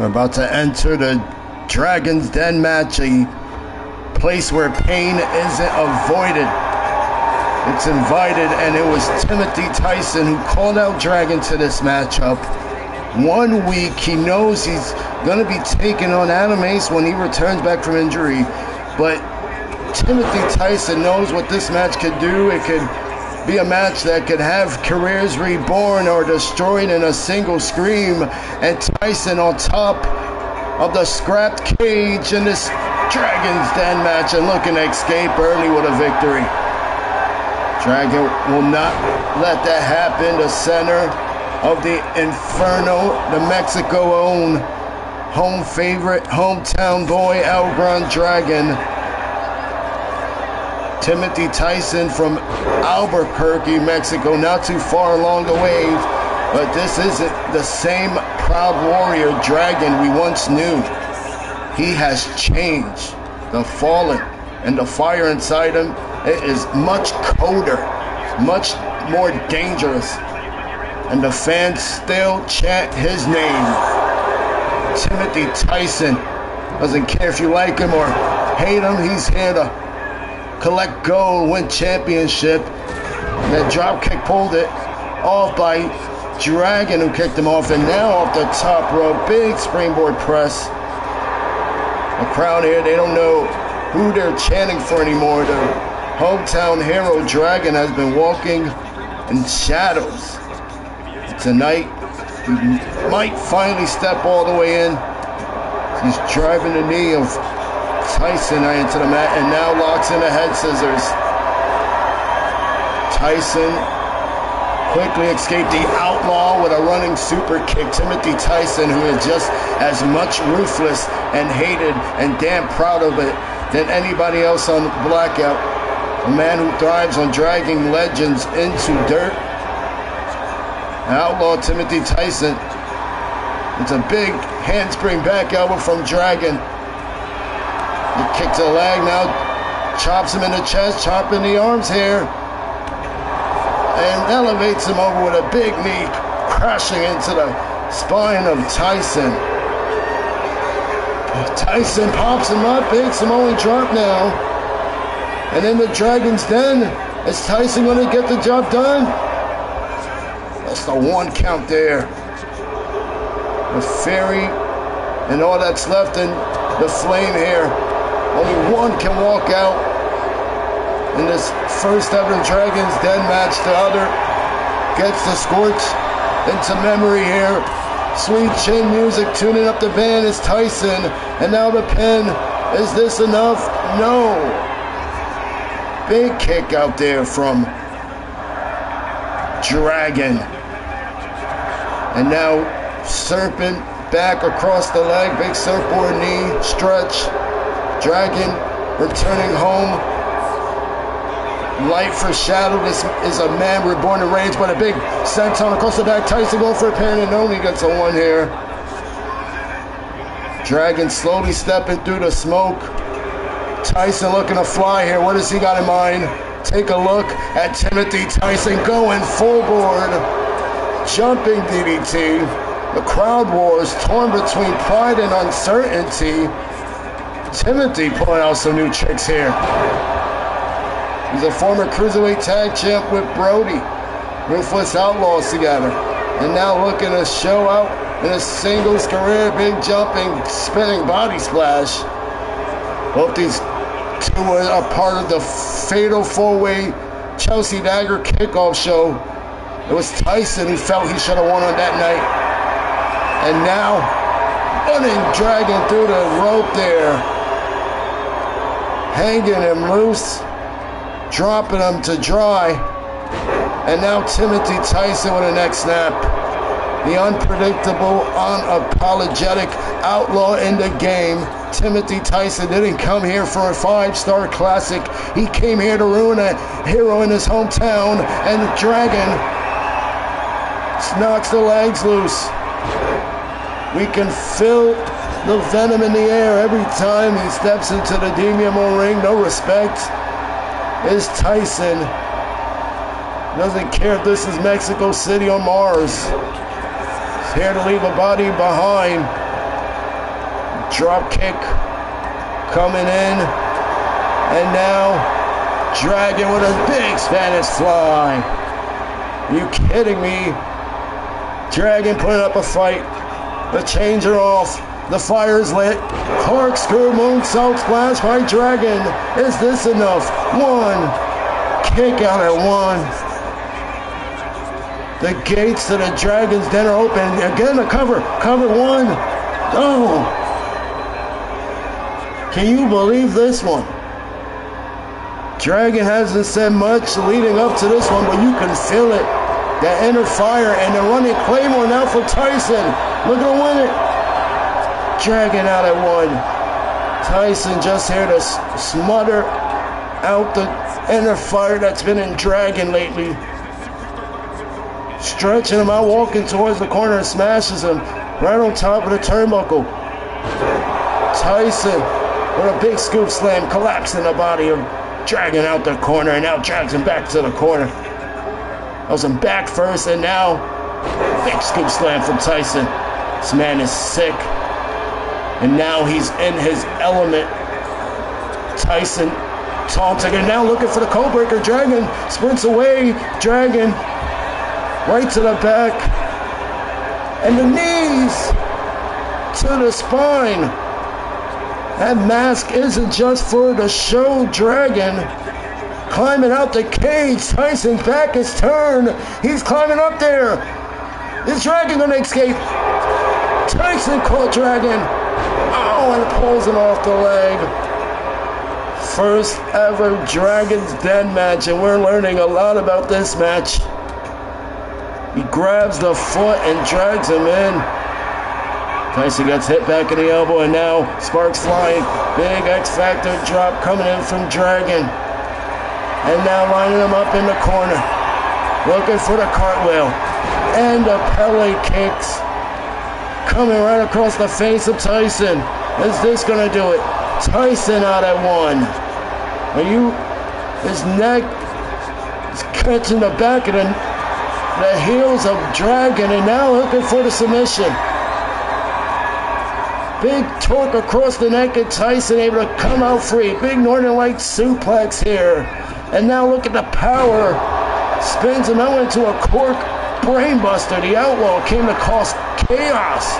We're about to enter the Dragon's Den match, a place where pain isn't avoided. It's invited, and it was Timothy Tyson who called out Dragon to this matchup. 1 week, he knows he's going to be taking on Adam Ace when he returns back from injury, but Timothy Tyson knows what this match could do. It could be a match that could have careers reborn or destroyed in a single scream, and Tyson on top of the scrapped cage in this Dragon's Den match and looking to escape early with a victory. Dragon will not let that happen. The center of the Inferno, the Mexico-owned home favorite, hometown boy, El Gran Dragon. Timothy Tyson from Albuquerque, Mexico, not too far along the way, but this isn't the same proud warrior Dragon we once knew. He has changed. The fallen and the fire inside him, it is much colder, much more dangerous, and the fans still chant his name. Timothy Tyson doesn't care if you like him or hate him. He's here to collect gold, win championship. And that drop kick pulled it off by Dragon, who kicked him off, and now off the top rope, big springboard press. The crowd here, they don't know who they're chanting for anymore. The hometown hero Dragon has been walking in shadows. Tonight, he might finally step all the way in. He's driving the knee of Tyson into the mat and now locks in the head scissors. Tyson quickly escaped the outlaw with a running super kick. Timothy Tyson, who is just as much ruthless and hated and damn proud of it than anybody else on Blackout. A man who thrives on dragging legends into dirt. Outlaw Timothy Tyson. It's a big handspring back elbow from Dragon. The kick to the leg now chops him in the chest, chopping the arms here, and elevates him over with a big knee, crashing into the spine of Tyson. Tyson pops him up, big Samoan drop now. And in the Dragon's Den, is Tyson going to get the job done? That's the 1 count there. The Fairy and all that's left in the flame here. Only one can walk out in this first ever Dragon's Den match. The other gets the scorch into memory here. Sweet chin music tuning up the band is Tyson. And now the pin. Is this enough? No. Big kick out there from Dragon. And now serpent back across the leg. Big surfboard knee stretch. Dragon returning home. Light foreshadow. This is a man reborn in rage, but a big senton across the back. Tyson going for a pin and only gets a 1 here. Dragon slowly stepping through the smoke. Tyson looking to fly here. What does he got in mind? Take a look at Timothy Tyson going full board. Jumping DDT. The crowd wars torn between pride and uncertainty. Timothy pulling out some new tricks here. He's a former cruiserweight tag champ with Brody. Ruthless Outlaws together. And now looking to show out in a singles career. Big jumping, spinning body splash. Both these two are part of the fatal 4-way Chelsea Dagger kickoff show. It was Tyson who felt he should have won on that night. And now, running Dragon through the rope there. Hanging him loose, dropping him to dry. And now Timothy Tyson with a neck snap. The unpredictable, unapologetic outlaw in the game. Timothy Tyson didn't come here for a 5-star classic. He came here to ruin a hero in his hometown. And the Dragon knocks the legs loose. We can feel the venom in the air every time he steps into the DBMO ring. No respect. Is Tyson. Doesn't care if this is Mexico City or Mars. He's here to leave a body behind. drop kick coming in. And now Dragon with a big Spanish fly. Are you kidding me? Dragon putting up a fight. The chains are off. The fire is lit. Corkscrew moonsault splash by Dragon. Is this enough? One. Kick out at one. The gates to the Dragon's Den are open. Again, the cover. Cover one. Oh. Can you believe this one? Dragon hasn't said much leading up to this one, but you can feel it. That inner fire, and they're running Claymore now for Tyson. Look at him win it. Dragon out at one. Tyson just here to smother out the inner fire that's been in Dragon lately. Stretching him out, walking towards the corner and smashes him right on top of the turnbuckle. Tyson with a big scoop slam, collapsing the body of Dragon out the corner, and now drags him back to the corner. That was him back first, and now big scoop slam from Tyson. This man is sick. And now he's in his element. Tyson taunting and now looking for the code breaker. Dragon sprints away. Dragon right to the back. And the knees to the spine. That mask isn't just for the show. Dragon climbing out the cage. Tyson's back is turned. He's climbing up there. Is Dragon gonna escape? Tyson caught Dragon. Oh, and pulls him off the leg. First ever Dragon's Den match, and we're learning a lot about this match. He grabs the foot and drags him in. Tyson gets hit back in the elbow, and now sparks flying. Big X Factor drop coming in from Dragon. And now lining him up in the corner. Looking for the cartwheel. And the Pele kicks. Coming right across the face of Tyson. Is this gonna do it? Tyson out at one. His neck is catching the back of the heels of Dragon, and now looking for the submission. Big torque across the neck, and Tyson able to come out free. Big Northern Light suplex here. And now look at the power. Spins him out into a cork brainbuster. The Outlaw came to cost chaos.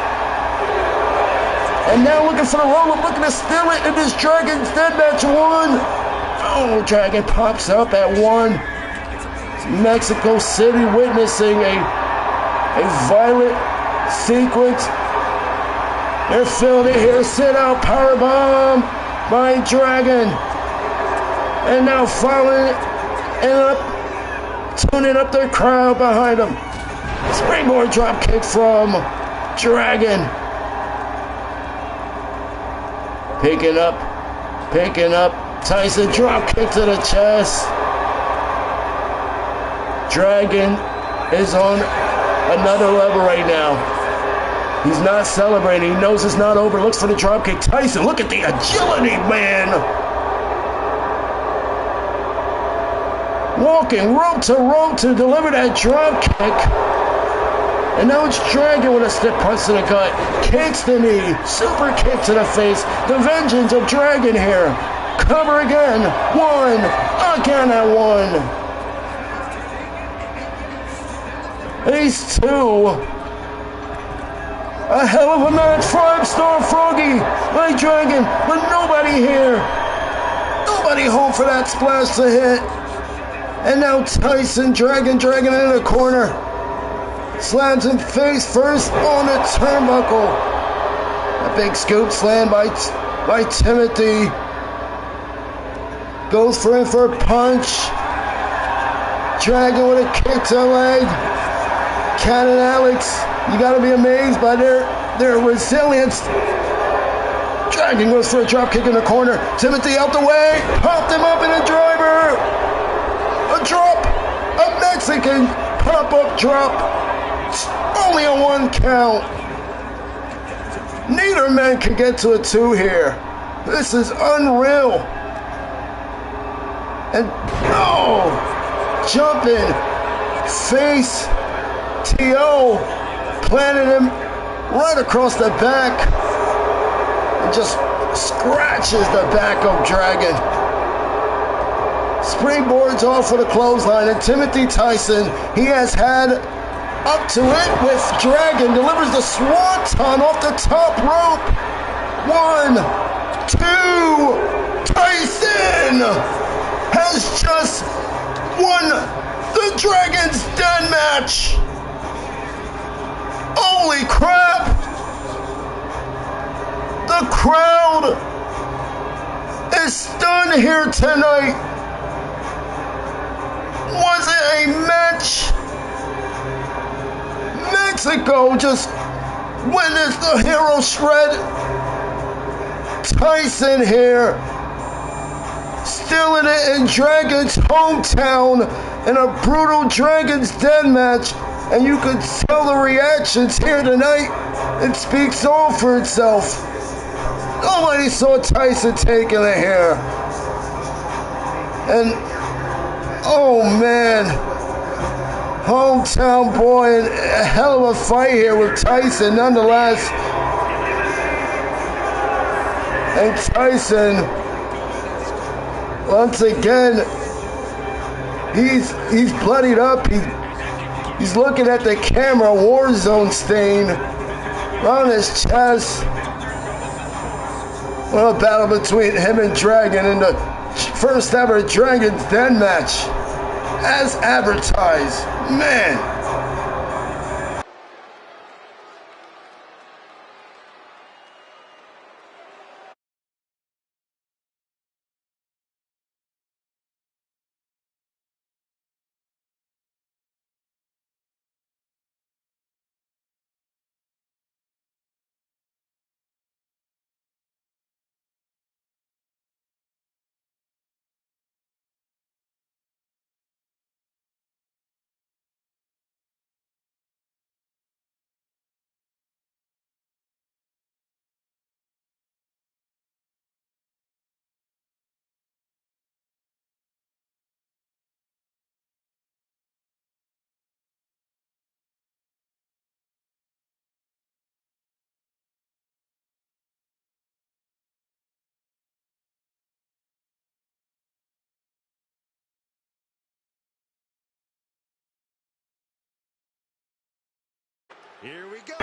And now looking for the roll-up, looking to steal it in this Dragon's Den match one. Oh, Dragon pops up at one. Mexico City witnessing a violent sequence. They're filled in here. Sit out powerbomb by Dragon. And now following it and up, tuning up their crowd behind him. Springboard drop kick from Dragon. Picking up. Tyson drop kick to the chest. Dragon is on another level right now. He's not celebrating. He knows it's not over. Looks for the drop kick. Tyson, look at the agility, man. Walking rope to deliver that drop kick. And now it's Dragon with a stiff punch to the gut. Kicks the knee. Super kick to the face. The vengeance of Dragon here. Cover again. One. Again at one. Ace two. A hell of a match. 5-star Froggy by Dragon. But nobody here. Nobody home for that splash to hit. And now Tyson, Dragon in the corner. Slams him face first on the turnbuckle. A big scoop slam by Timothy. Goes for a punch. Dragon with a kick to the leg. Cat and Alex, you gotta be amazed by their resilience. Dragon goes for a drop kick in the corner. Timothy out the way. Popped him up in a driver. A drop. A Mexican pop-up drop. Only a 1 count. Neither man can get to a 2 here. This is unreal. And jumping face TO planted him right across the back. and just scratches the back of Dragon. Springboards off for the clothesline, and Timothy Tyson, he has had up to it with Dragon, delivers the swanton off the top rope. 1, 2, Tyson has just won the Dragon's Den match. Holy crap! The crowd is stunned here tonight. Was it a match? Mexico just witnessed the hero shred. Tyson here, still in it in Dragon's hometown in a brutal Dragon's Den match, and you can tell the reactions here tonight. It speaks all for itself. Nobody saw Tyson taking it here. And, oh man, hometown boy, and a hell of a fight here with Tyson nonetheless. And Tyson, once again, he's bloodied up. He's looking at the camera, Warzone stain on his chest. Well, a battle between him and Dragon in the first ever Dragon's Den match, as advertised. Man. Here we go.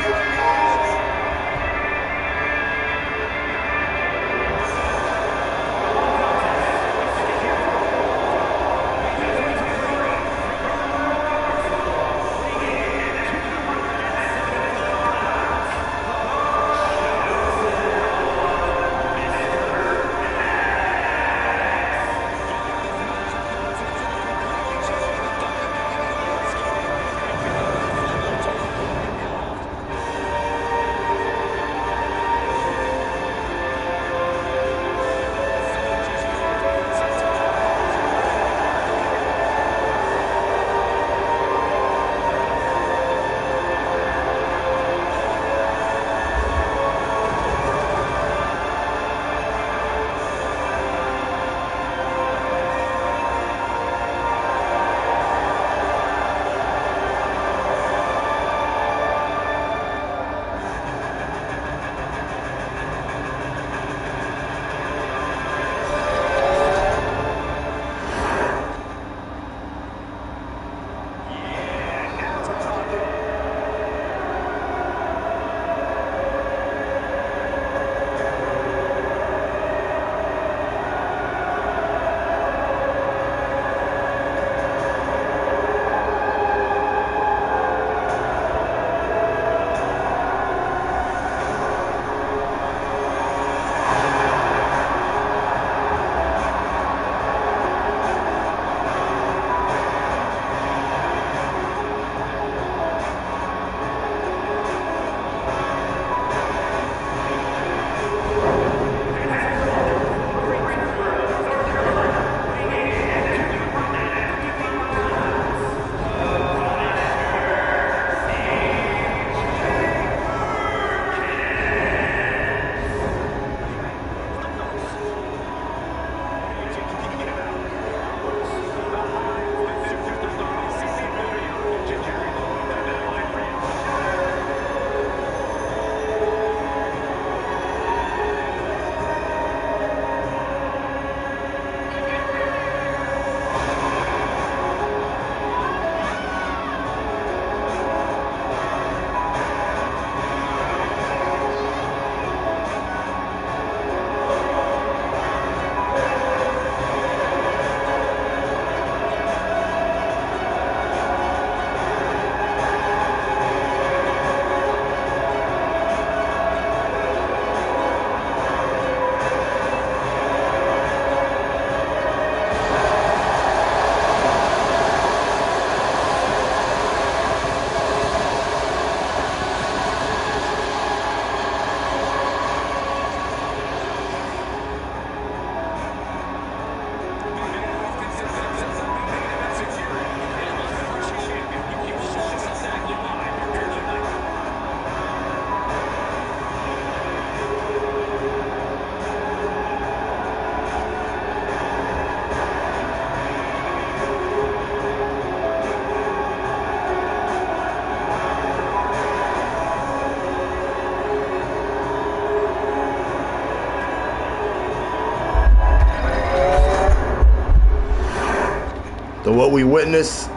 what we witnessed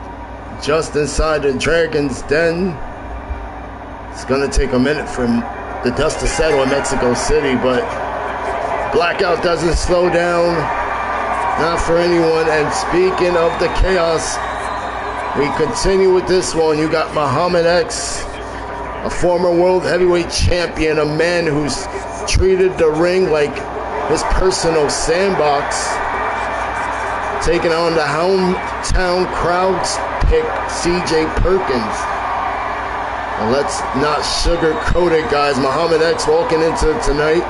just inside the Dragon's Den. It's gonna take a minute for the dust to settle in Mexico City, but Blackout doesn't slow down, not for anyone. And speaking of the chaos, we continue with this one. You got Muhammad X, a former world heavyweight champion, a man who's treated the ring like his personal sandbox, taking on the hometown crowd's pick, CJ Perkins. And let's not sugarcoat it, guys. Muhammad X walking into tonight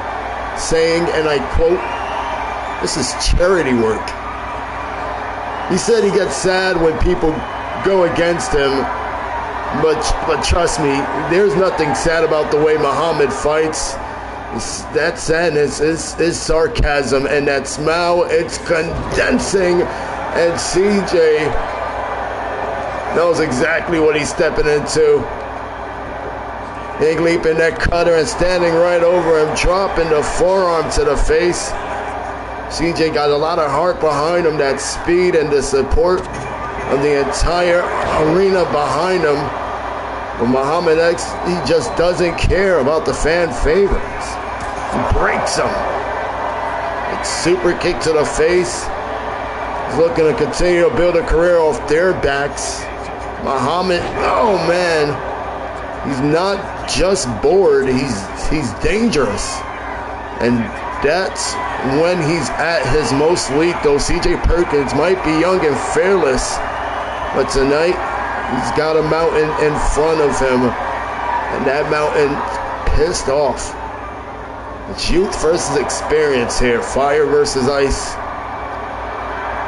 saying, and I quote, "This is charity work." He said he gets sad when people go against him, but trust me, there's nothing sad about the way Muhammad fights. That sadness is sarcasm, and that smile, it's condensing, and CJ knows exactly what he's stepping into. Big leap in that cutter and standing right over him, dropping the forearm to the face. CJ got a lot of heart behind him, that speed and the support of the entire arena behind him. But Muhammad X, he just doesn't care about the fan favorites. He breaks them. It's super kick to the face. He's looking to continue to build a career off their backs. Muhammad, oh man, he's not just bored, he's dangerous. And that's when he's at his most lethal. CJ Perkins might be young and fearless, but tonight he's got a mountain in front of him, and that mountain pissed off. It's youth versus experience here, fire versus ice.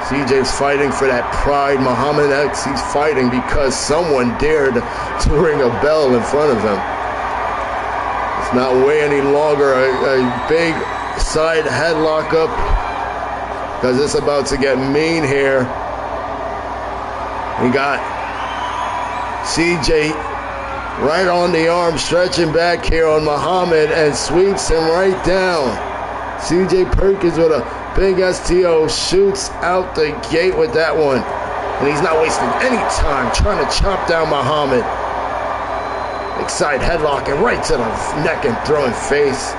CJ's fighting for that pride. Muhammad X, he's fighting because someone dared to ring a bell in front of him. It's not way any longer a big side headlock up, because it's about to get mean here. We got CJ right on the arm, stretching back here on Muhammad, and sweeps him right down. CJ Perkins with a big STO shoots out the gate with that one. And he's not wasting any time trying to chop down Muhammad. Big side headlock and right to the neck and throwing face.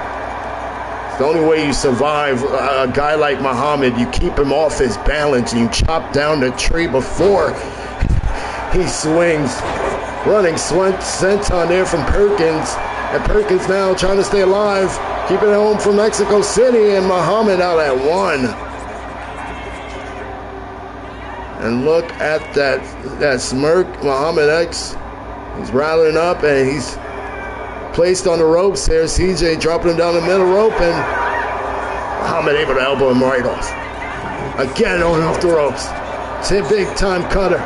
It's the only way you survive a guy like Muhammad. You keep him off his balance and you chop down the tree before he swings. Running senton there from Perkins. And Perkins now trying to stay alive. Keeping it home from Mexico City, and Muhammad out at one. And look at that smirk. Muhammad X, he's rattling up, and he's placed on the ropes here. CJ dropping him down the middle rope, and Muhammad able to elbow him right off. Again, on off the ropes. It's a big time cutter.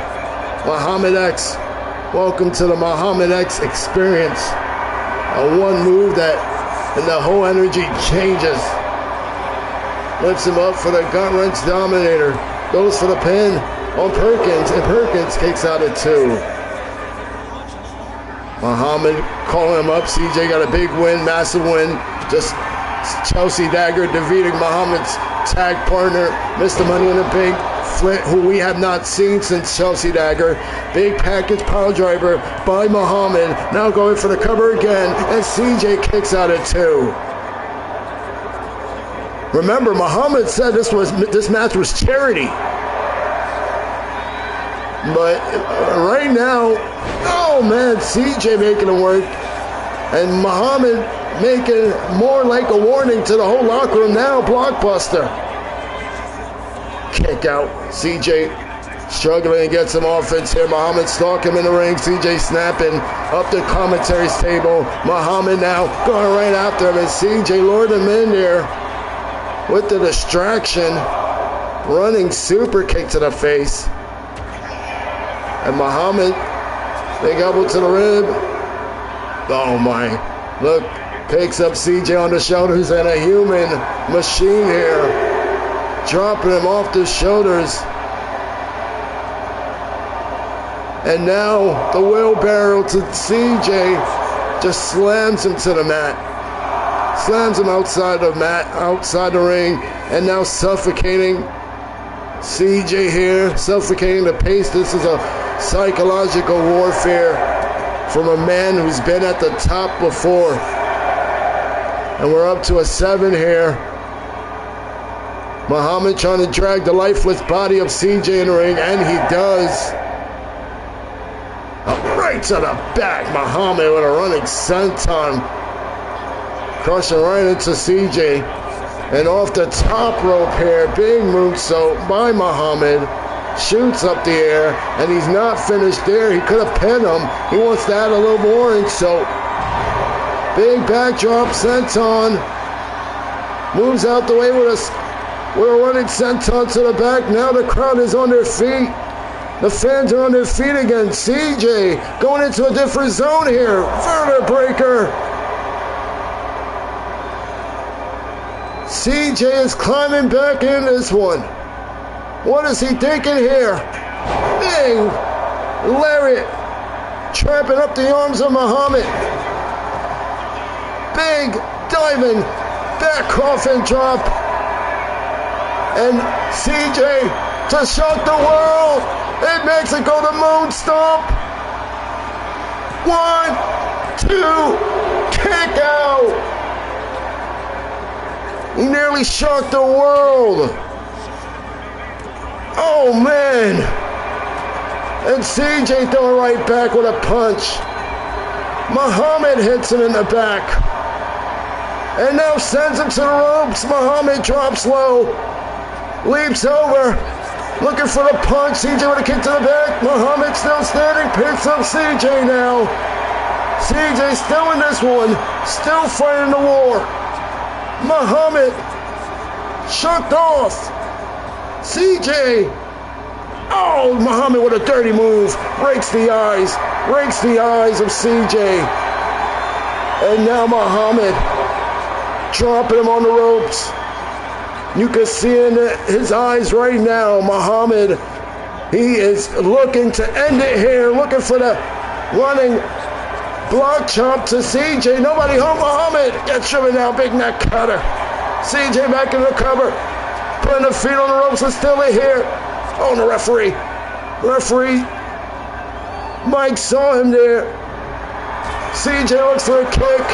Muhammad X, welcome to the Muhammad X experience. A one move that, and the whole energy changes. Lifts him up for the gut wrench dominator. Goes for the pin on Perkins, and Perkins kicks out at two. Muhammad calling him up. CJ got a big win, massive win. Just Chelsea Dagger defeating Muhammad's tag partner, Mr. Money in the Bank, Flint, who we have not seen since Chelsea Dagger. Big package power driver by Muhammad. Now going for the cover again, and CJ kicks out at two. Remember, Muhammad said this match was charity. But right now, oh man, CJ making it work, and Muhammad making more like a warning to the whole locker room now. Blockbuster. Kick out. CJ struggling to get some offense here. Muhammad stalking him in the ring. CJ snapping up the commentary's table. Muhammad now going right after him, and CJ lured him in there with the distraction. Running super kick to the face. And Muhammad, big elbow to the rib. Oh my. Look, picks up CJ on the shoulders, and a human machine here. Dropping him off the shoulders. And now the wheelbarrow to CJ just slams him to the mat. Slams him outside the mat, outside the ring, and now suffocating CJ here, suffocating the pace. This is a psychological warfare from a man who's been at the top before. And we're up to a 7 here. Muhammad trying to drag the lifeless body of CJ in the ring, and he does. Right to the back, Muhammad with a running senton. Crushing right into CJ. And off the top rope here, big moonsault by Muhammad. Shoots up the air, and he's not finished there. He could have pinned him. He wants to add a little more, and so big backdrop senton. Moves out the way with a running senton to the back. Now the crowd is on their feet. The fans are on their feet again. CJ going into a different zone here. Vertebreaker. CJ is climbing back in this one. What is he thinking here? Big lariat. Trapping up the arms of Muhammad. Big diving back coffin drop. And CJ to shock the world. In Mexico, the moon stomp. 1, 2, kick out. He nearly shocked the world. Oh, man. And CJ throwing right back with a punch. Muhammad hits him in the back. And now sends him to the ropes. Muhammad drops low. Leaps over. Looking for the punch. CJ with a kick to the back. Muhammad still standing. Picks up CJ now. CJ still in this one. Still fighting the war. Muhammad shook off. CJ. Oh, Muhammad with a dirty move. Breaks the eyes of CJ. And now Muhammad dropping him on the ropes. You can see in his eyes right now, Muhammad, he is looking to end it here, looking for the running block chop to CJ. Nobody home. Muhammad gets driven down, big neck cutter. CJ back in the cover, putting the feet on the ropes and still here. Oh, the referee. Mike saw him there. CJ looks for a kick.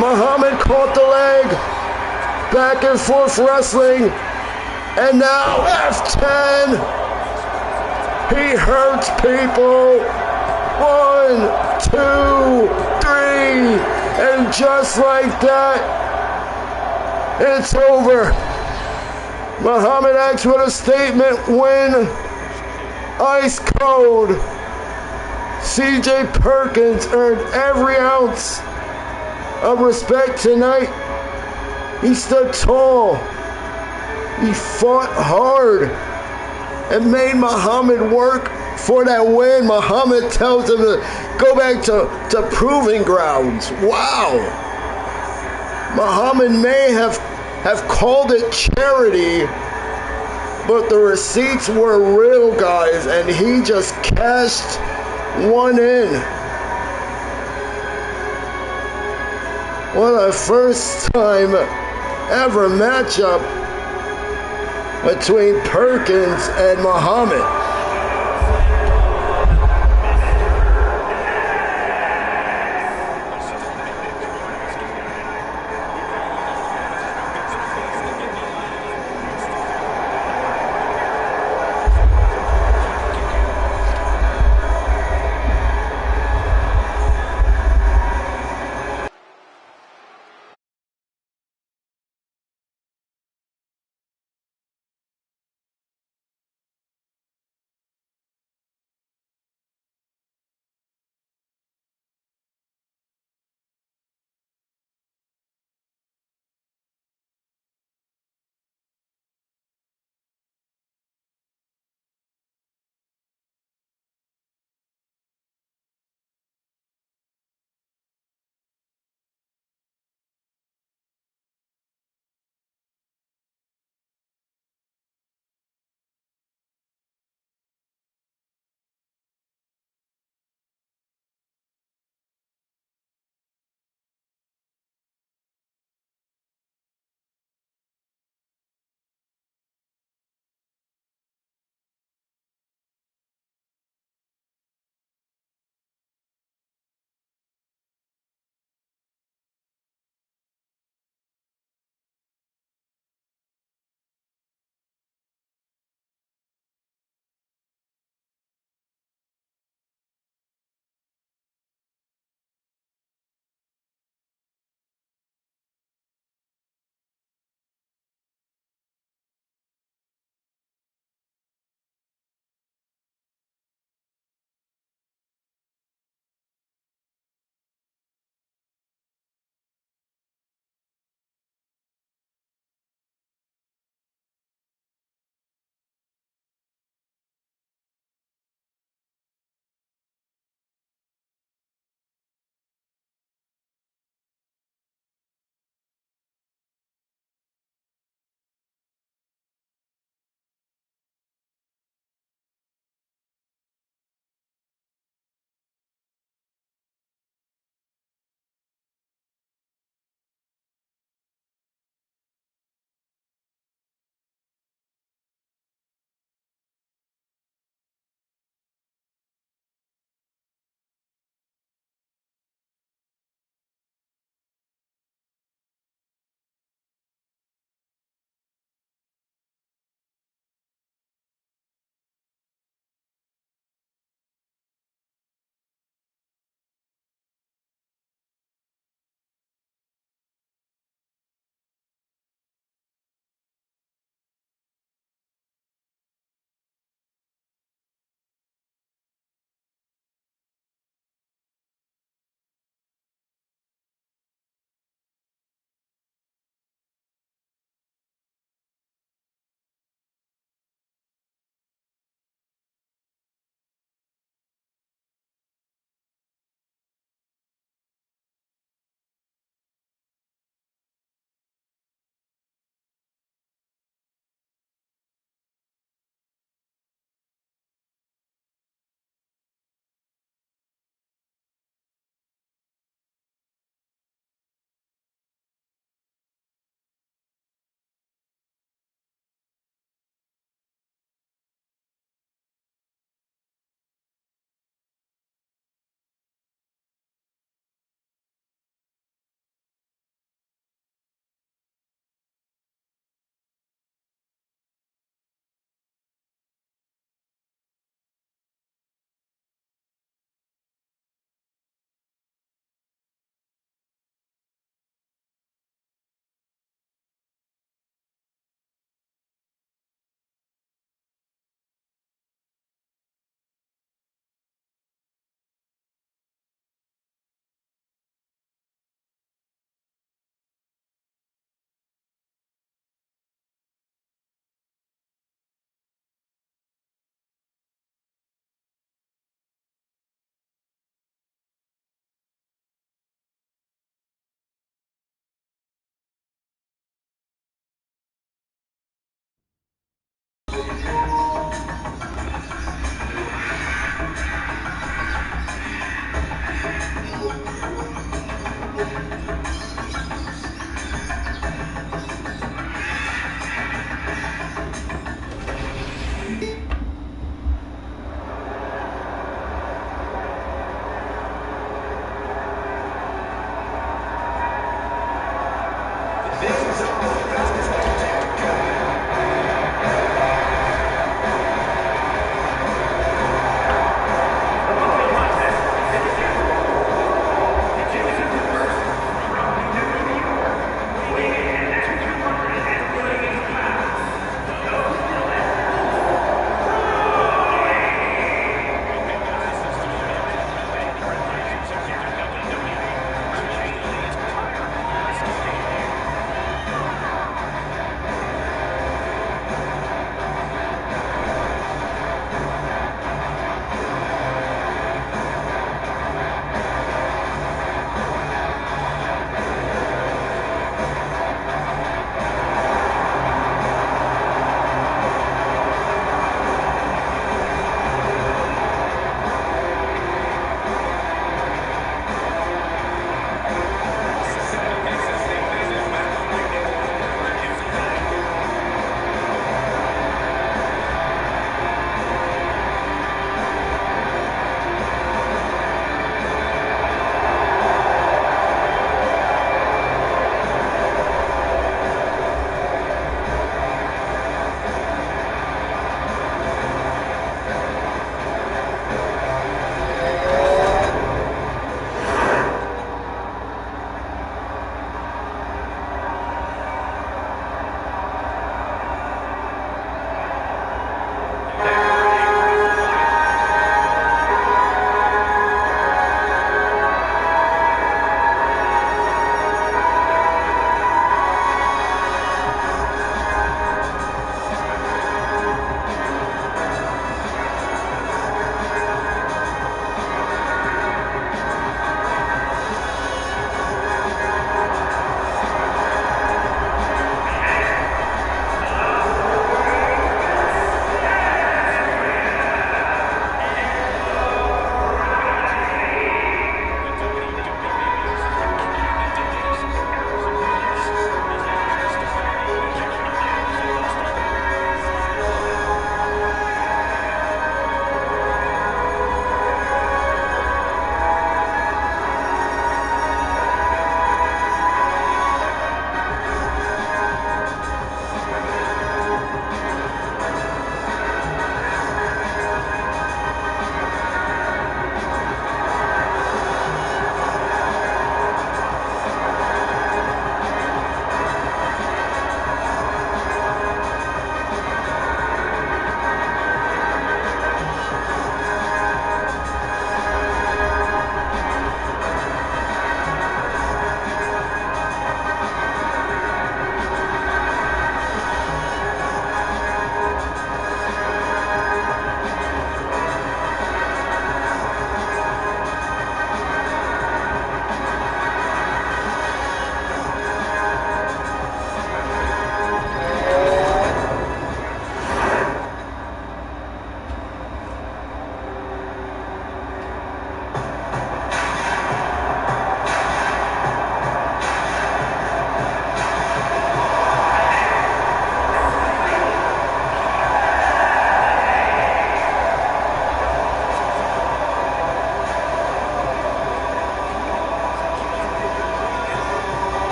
Muhammad caught the leg. Back and forth wrestling. And now F10. He hurts people. 1, 2, 3. And just like that, it's over. Muhammad X with a statement win. Ice cold. CJ Perkins earned every ounce of respect tonight. He stood tall. He fought hard and made Muhammad work for that win. Muhammad tells him to go back to proving grounds. Wow. Muhammad may have called it charity, but the receipts were real, guys, and he just cashed one in. What a first time ever matchup between Perkins and Muhammad.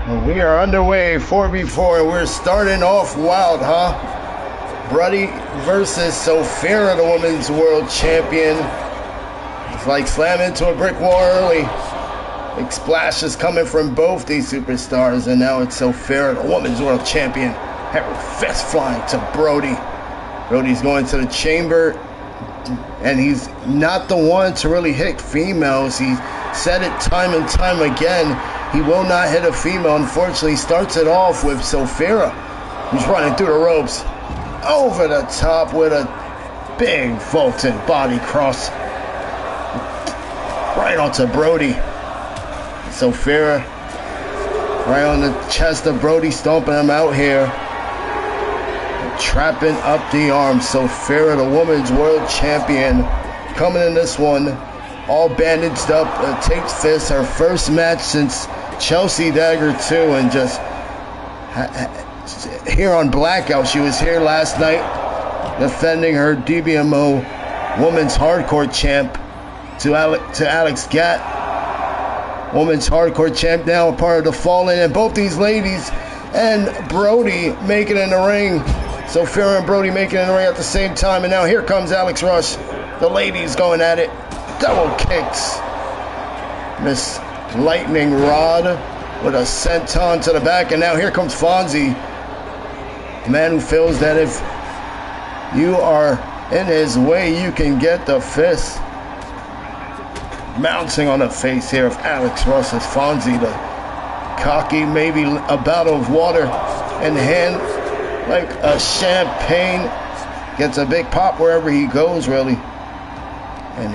Well, we are underway, 4v4, and we're starting off wild, huh? Brody versus Sophia, the women's world champion. It's like slamming into a brick wall early. Big splashes coming from both these superstars, and now it's Sophia, the women's world champion. Her fist flying to Brody. Brody's going to the chamber, and he's not the one to really hit females. He said it time and time again. He will not hit a female. Unfortunately, he starts it off with Sophia, who's running through the ropes. Over the top with a big vaulted body cross. Right onto Brody. Sophia right on the chest of Brody, stomping him out here. Trapping up the arm. Sophia, the women's world champion, coming in this one all bandaged up, taped fist. Her first match since Chelsea Dagger 2, and just here on Blackout. She was here last night defending her DBMO Women's Hardcore Champ to Alex Gatt. Women's Hardcore Champ, now a part of the Fallen, and both these ladies and Brody making it in the ring. Sophia and Brody making it in the ring at the same time, and now here comes Alex Rush. The ladies going at it. Double kicks. Miss Lightning Rod with a senton to the back, and now here comes Fonzie. A man who feels that if you are in his way, you can get the fist. Bouncing on the face here of Alex Rush as Fonzie, the cocky, maybe a bottle of water in hand, like a champagne, gets a big pop wherever he goes, really. And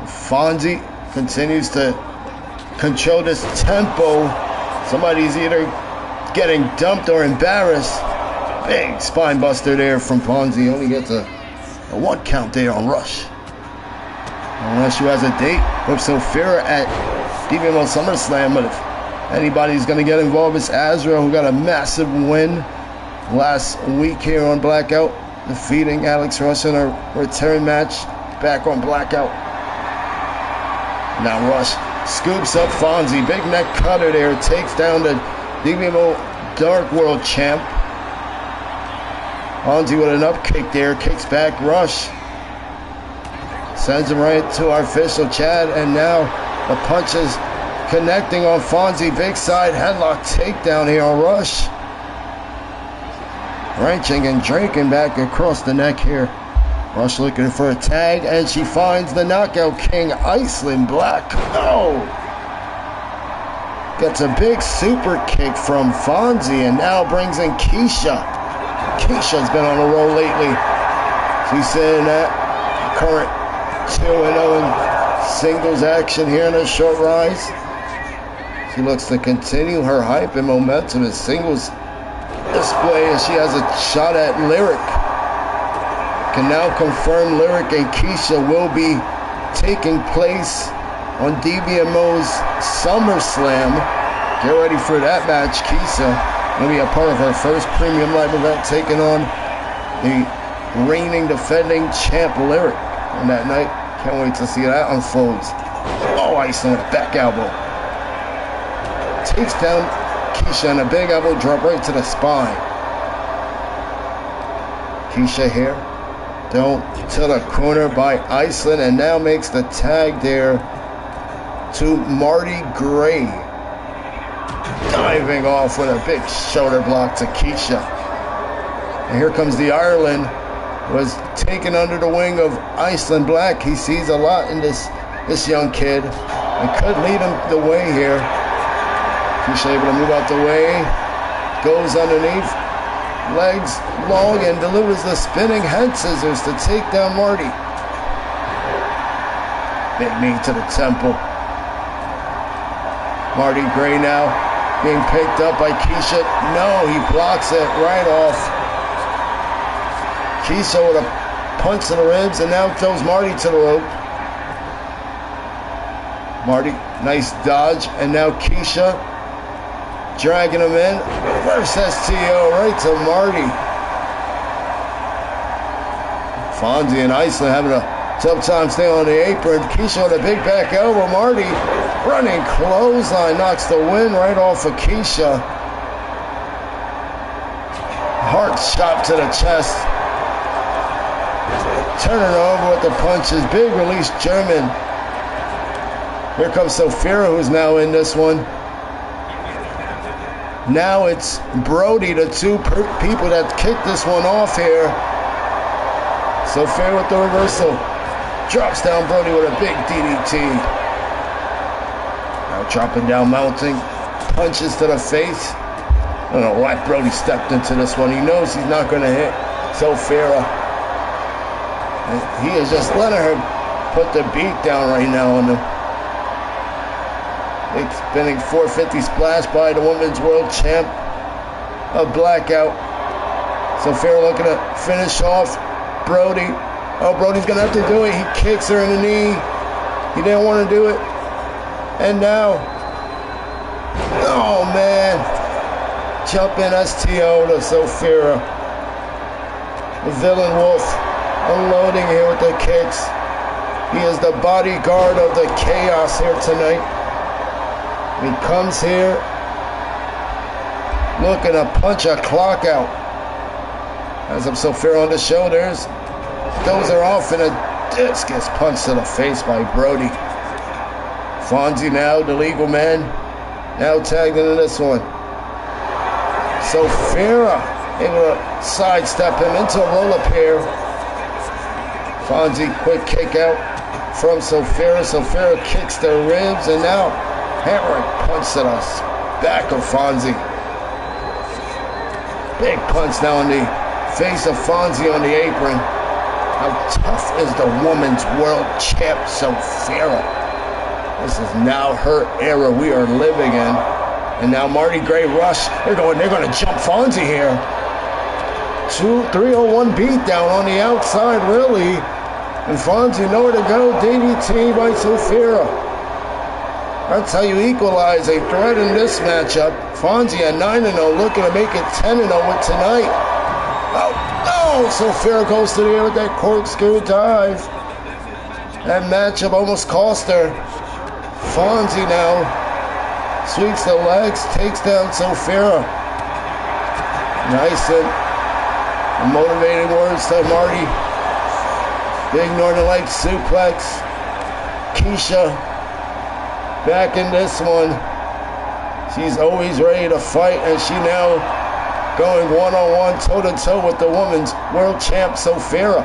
Fonzie continues to control this tempo. Somebody's either getting dumped or embarrassed. Big spine buster there from Fonzie. Only gets a 1 count there on Rush. Unless you has a date with Sophia at DBMO SummerSlam, but if anybody's going to get involved, it's Azra, who got a massive win last week here on Blackout, defeating Alex Rush in a return match back on Blackout. Now Rush scoops up Fonzie, big neck cutter there, takes down the DBMO Dark World Champ. Fonzie with an up kick there, kicks back Rush. Sends him right to our official Chad, and now the punches connecting on Fonzie. Big side headlock takedown here on Rush. Wrenching and drinking back across the neck here. Rush looking for a tag, and she finds the Knockout King, Iceland Black. Oh! Gets a big super kick from Fonzie, and now brings in Keisha. Keisha's been on a roll lately. She's sitting at current 2-0 in singles action here in a short rise. She looks to continue her hype and momentum in singles display, as she has a shot at Lyric. Can now confirm Lyric and Keisha will be taking place on DBMO's SummerSlam. Get ready for that match. Keisha will be a part of her first premium live event, taking on the reigning defending champ Lyric on that night. Can't wait to see that unfolds. Oh, Iceland with a back elbow. Takes down Keisha, and a big elbow drop right to the spine. Keisha here, down to the corner by Iceland, and now makes the tag there to Marty Gray. Diving off with a big shoulder block to Keisha. And here comes the Ireland. Was taken under the wing of Iceland Black. He sees a lot in this young kid, and could lead him the way here. Keisha able to move out the way, goes underneath, legs long, and delivers the spinning head scissors to take down Marty. Big knee to the temple. Marty Gray now being picked up by Keisha. No, he blocks it right off. Keisha with a punch to the ribs, and now throws Marty to the rope. Marty, nice dodge, and now Keisha dragging him in. Reverse STO right to Marty. Fonzie and Iceland having a tough time staying on the apron. Keisha with a big back elbow. Marty Running clothesline knocks the wind right off of Keisha. Hard shot to the chest. Turning over with the punches. Big release German. Here comes Sophia, who's now in this one. Now it's Brody, the two people that kicked this one off here. Sophia with the reversal. Drops down Brody with a big DDT. Now dropping down, mounting. Punches to the face. I don't know why Brody stepped into this one. He knows he's not going to hit Sophia. He is just letting her put the beat down right now on him. Big spinning 450 splash by the women's world champ. A blackout. Sophia looking to finish off Brody. Oh, Brody's going to have to do it. He kicks her in the knee. He didn't want to do it. And now, oh man, jumping STO to Sophia. The villain wolf unloading here with the kicks. He is the bodyguard of the chaos here tonight. He comes here looking to punch a clock out. As up Sophia on the shoulders. Those are off and a discus punch to the face by Brody. Fonzie now, the legal man, now tagged into this one. Sophia able to sidestep him into a roll-up here. Fonzie, quick kick out from Sophia. Sophia kicks the ribs and now hammering punch to the back of Fonzie. Big punch now on the face of Fonzie on the apron. How tough is the women's world champ Sophia? This is now her era we are living in. And now Marty Gray rush. They're going to jump Fonzie here. 301 beatdown on the outside, really. And Fonzie nowhere to go. DDT by Sophia. That's how you equalize a threat in this matchup. Fonzie at 9-0, looking to make it 10-0 with tonight. Oh, Sophia goes to the air with that corkscrew dive. That matchup almost cost her. Fonzie now sweeps the legs, takes down Sophia. Nice and motivating words to Marty. Big Northern Lights suplex. Keisha back in this one. She's always ready to fight, and she now going one-on-one, toe-to-toe with the women's world champ, Sophia.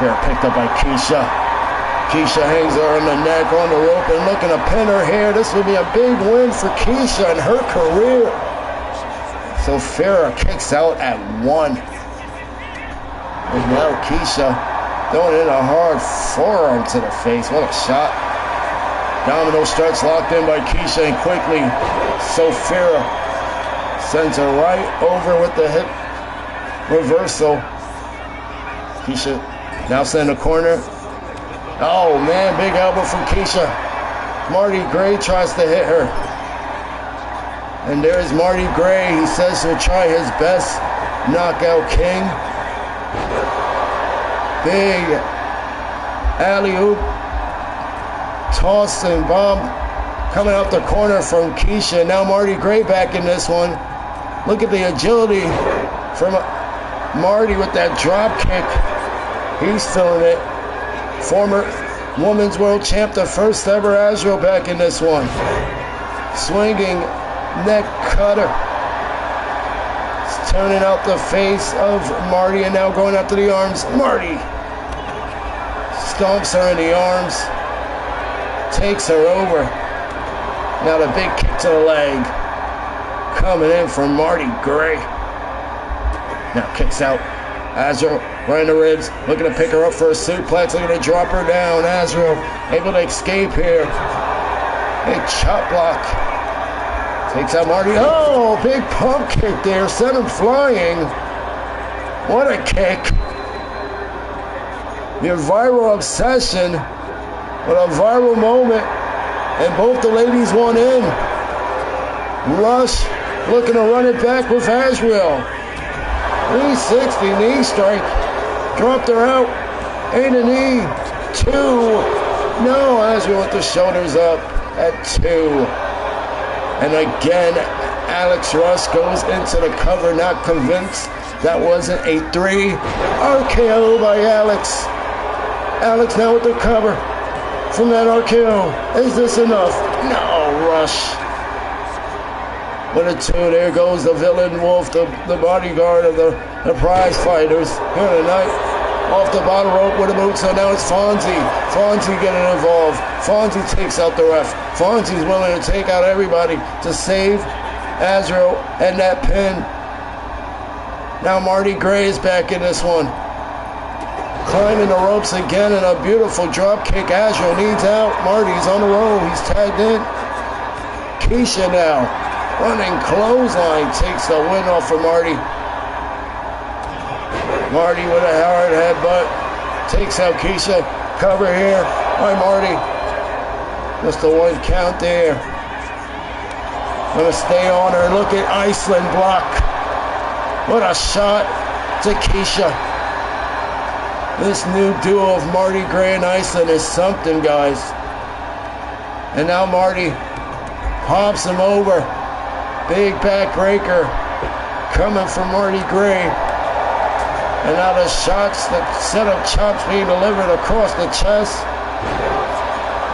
Fair picked up by Keisha. Keisha hangs her on the neck, on the rope, and looking to pin her here. This would be a big win for Keisha in her career. Sophia kicks out at 1. And now Keisha throwing in a hard forearm to the face. What a shot. Domino starts locked in by Keisha, and quickly Sophia sends her right over with the hip reversal. Keisha now set in the corner. Oh man, big elbow from Keisha. Marty Gray tries to hit her. And there's Marty Gray. He says he'll try his best. Knockout King. Big alley-oop. Toss and bomb coming out the corner from Keisha. Now Marty Gray back in this one. Look at the agility from Marty with that drop kick. He's feeling it. Former women's world champ, the first ever Azrael back in this one. Swinging neck cutter. It's turning out the face of Marty and now going after the arms. Marty stomps her in the arms. Takes her over. Now the big kick to the leg. Coming in from Marty Gray. Now kicks out. Azrael right in the ribs. Looking to pick her up for a suplex. Looking to drop her down. Azrael able to escape here. A chop block. Takes out Marty. Oh, big pump kick there. Sent him flying. What a kick. Your viral obsession. What a viral moment. And both the ladies want in. Rush looking to run it back with Azrael. 360 knee strike. Dropped her out. Ain't a knee. 2. No, Azrael with the shoulders up at 2. And again, Alex Rush goes into the cover, not convinced. That wasn't a 3. RKO by Alex. Alex now with the cover from that RKO. Is this enough? No, Rush. With a 2, there goes the villain Wolf, the bodyguard of the prize fighters here tonight. Off the bottom rope with a boot, so now it's Fonzie. Fonzie getting involved. Fonzie takes out the ref. Fonzie's willing to take out everybody to save Azrael and that pin. Now Marty Gray is back in this one. Climbing the ropes again and a beautiful drop kick. Azrael needs out. Marty's on the road. He's tagged in. Keisha now. Running clothesline takes the win off of Marty. Marty with a hard headbutt takes out Keisha. Cover here by Marty. Just a 1 count there. Gonna stay on her. Look at Iceland block. What a shot to Keisha. This new duo of Marty Gray and Iceland is something, guys. And now Marty hops him over. Big backbreaker coming from Marty Gray. And now the shots, the set of chops being delivered across the chest.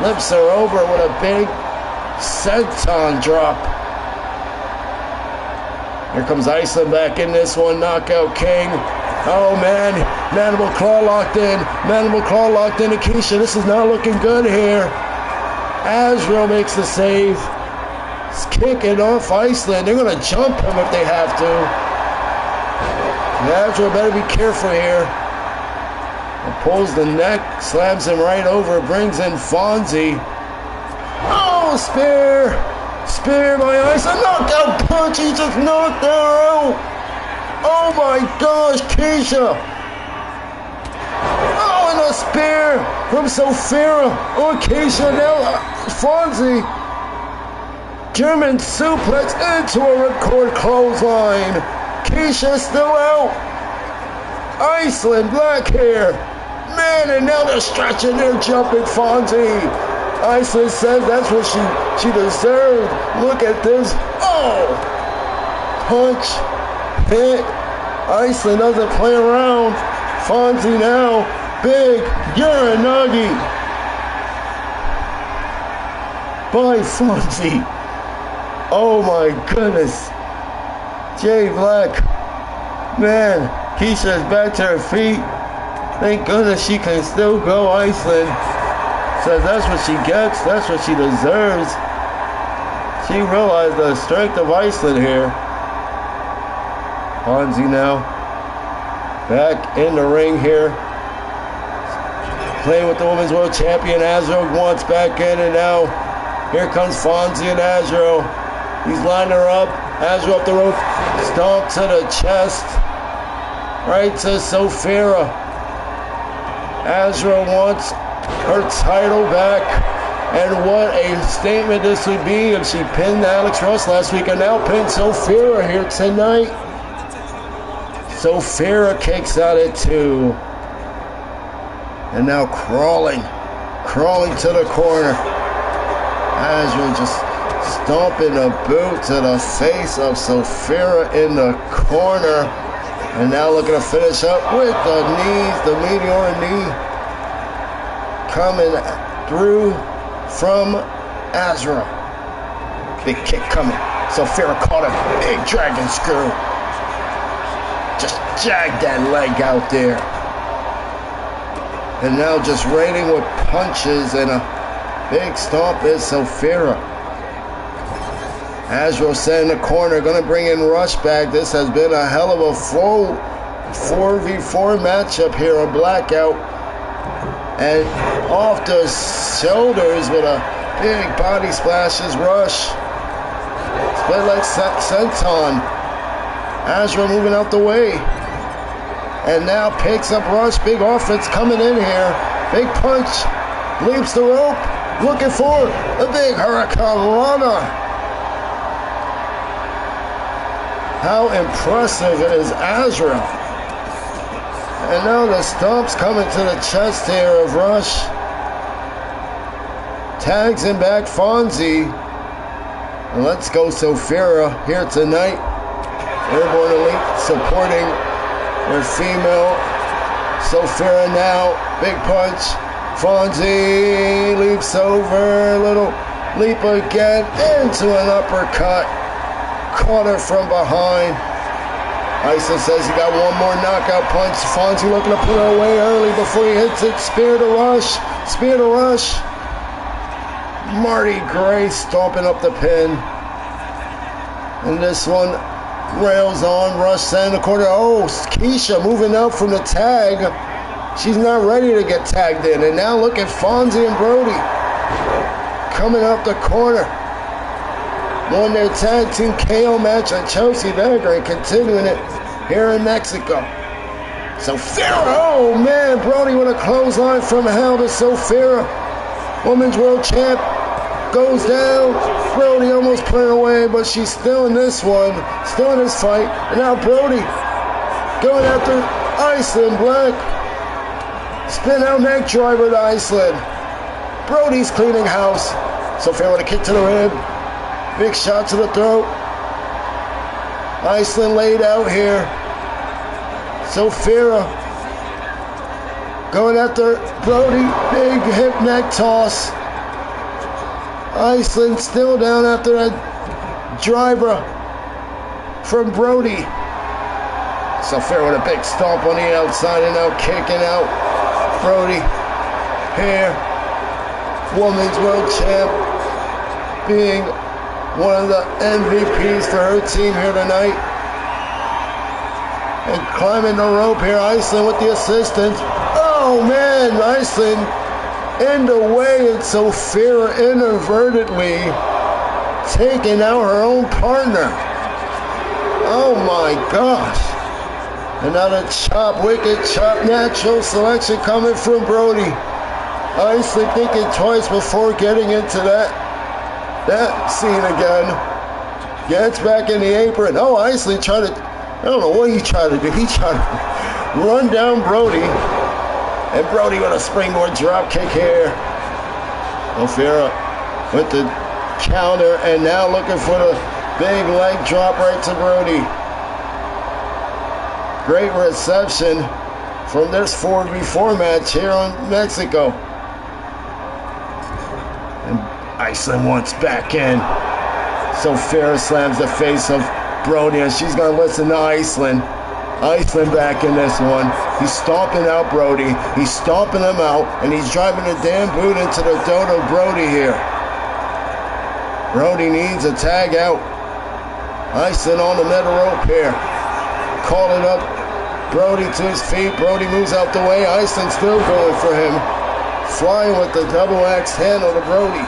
Lips are over with a big senton drop. Here comes Iceland back in this one. Knockout King. Oh man, Mandible Claw locked in. Mandible Claw locked into Keisha. This is not looking good here. Azrael makes the save. He's kicking off Iceland. They're going to jump him if they have to. Azrael better be careful here. Pulls the neck, slams him right over, brings in Fonzie. Oh, spear! Spear by Iceland. Knockout punch. He just knocked her out. Oh my gosh, Keisha. Oh, and a spear from Sophia. Oh, Keisha now. Fonzie. German suplex into a ripcord clothesline. Keisha still out. Iceland, black hair. Man, and now they're stretching, they're jumping Fonzie. Iceland says that's what she deserved. Look at this. Oh! Punch. Hit. Iceland doesn't play around. Fonzie now. Big Uranagi. By Fonzie. Oh my goodness. Jay Black. Man, Keisha's back to her feet. Thank goodness she can still go. Iceland says that's what she gets. That's what she deserves. She realized the strength of Iceland here. Fonzie now. Back in the ring here. Playing with the Women's World Champion. Azrael wants back in, and now here comes Fonzie and Azrael. He's lining her up. Azrael up the rope. Stomp to the chest. Right to Sophia. Azrael wants her title back. And what a statement this would be if she pinned Alex Rush last week and now pinned Sophia here tonight. Sophia kicks out at 2. And now crawling to the corner. Azrael just stomping a boot to the face of Sophia in the corner. And now looking to finish up with the knees, the meteor knee coming through from Azrael. Big kick coming. Sophia caught a big dragon screw. Just jagged that leg out there. And now just raining with punches and a big stomp is Sophia. Azrael set in the corner, going to bring in Rush back. This has been a hell of a full 4v4 matchup here on Blackout. And off the shoulders with a big body splash is Rush. Split leg senton. Azrael moving out the way. And now picks up Rush. Big offense coming in here. Big punch. Leaps the rope. Looking for a big Hurricane Rana. How impressive is Azrael? And now the stomps coming to the chest here of Rush. Tags him back Fonzie. And let's go Sophia here tonight. Airborne Elite supporting their female. Sophia now. Big punch. Fonzie leaps over. Little leap again into an uppercut. Caught her from behind. Tyson says he got one more knockout punch. Fonzie looking to put her away early before he hits it. Spear to rush. Spear to rush. Marty Gray stomping up the pin. And this one rails on. Rush center corner. Oh, Keisha moving up from the tag. She's not ready to get tagged in. And now look at Fonzie and Brody coming up the corner. Won their tag team KO match on Chelsea Dagger and continuing it here in Mexico. Sophia, oh man, Brody with a clothesline from hell to Sophia. Women's World Champ goes down. Brody almost put it away, but she's still in this one, still in this fight. And now Brody going after Iceland Black. Spin out neck driver to Iceland. Brody's cleaning house. Sophia with a kick to the rib. Big shot to the throat. Iceland laid out here. Sophia going after Brody. Big hip neck toss. Iceland still down after that driver from Brody. Sophia with a big stomp on the outside and now kicking out Brody here. Women's World Champ being one of the MVPs for her team here tonight. And climbing the rope here, Iceland with the assistance. Oh man, Iceland in the way, and Sophia inadvertently taking out her own partner. Oh my gosh. Another chop, wicked chop, natural selection coming from Brody. Iceland thinking twice before getting into that scene again. Gets back in the apron. Oh, Iceland tried to, I don't know what he tried to do. He tried to run down Brody. And Brody with a springboard drop kick here. Sophia with the counter and now looking for the big leg drop right to Brody. Great reception from this 4v4 match here in Mexico. And Iceland wants back in. Sophia slams the face of Brody and she's going to listen to Iceland. Iceland back in this one. He's stomping out Brody. He's stomping him out and he's driving a damn boot into the throat of Brody here. Brody needs a tag out. Iceland on the middle rope here. Calling up Brody to his feet. Brody moves out the way. Iceland still going for him. Flying with the double axe handle to Brody.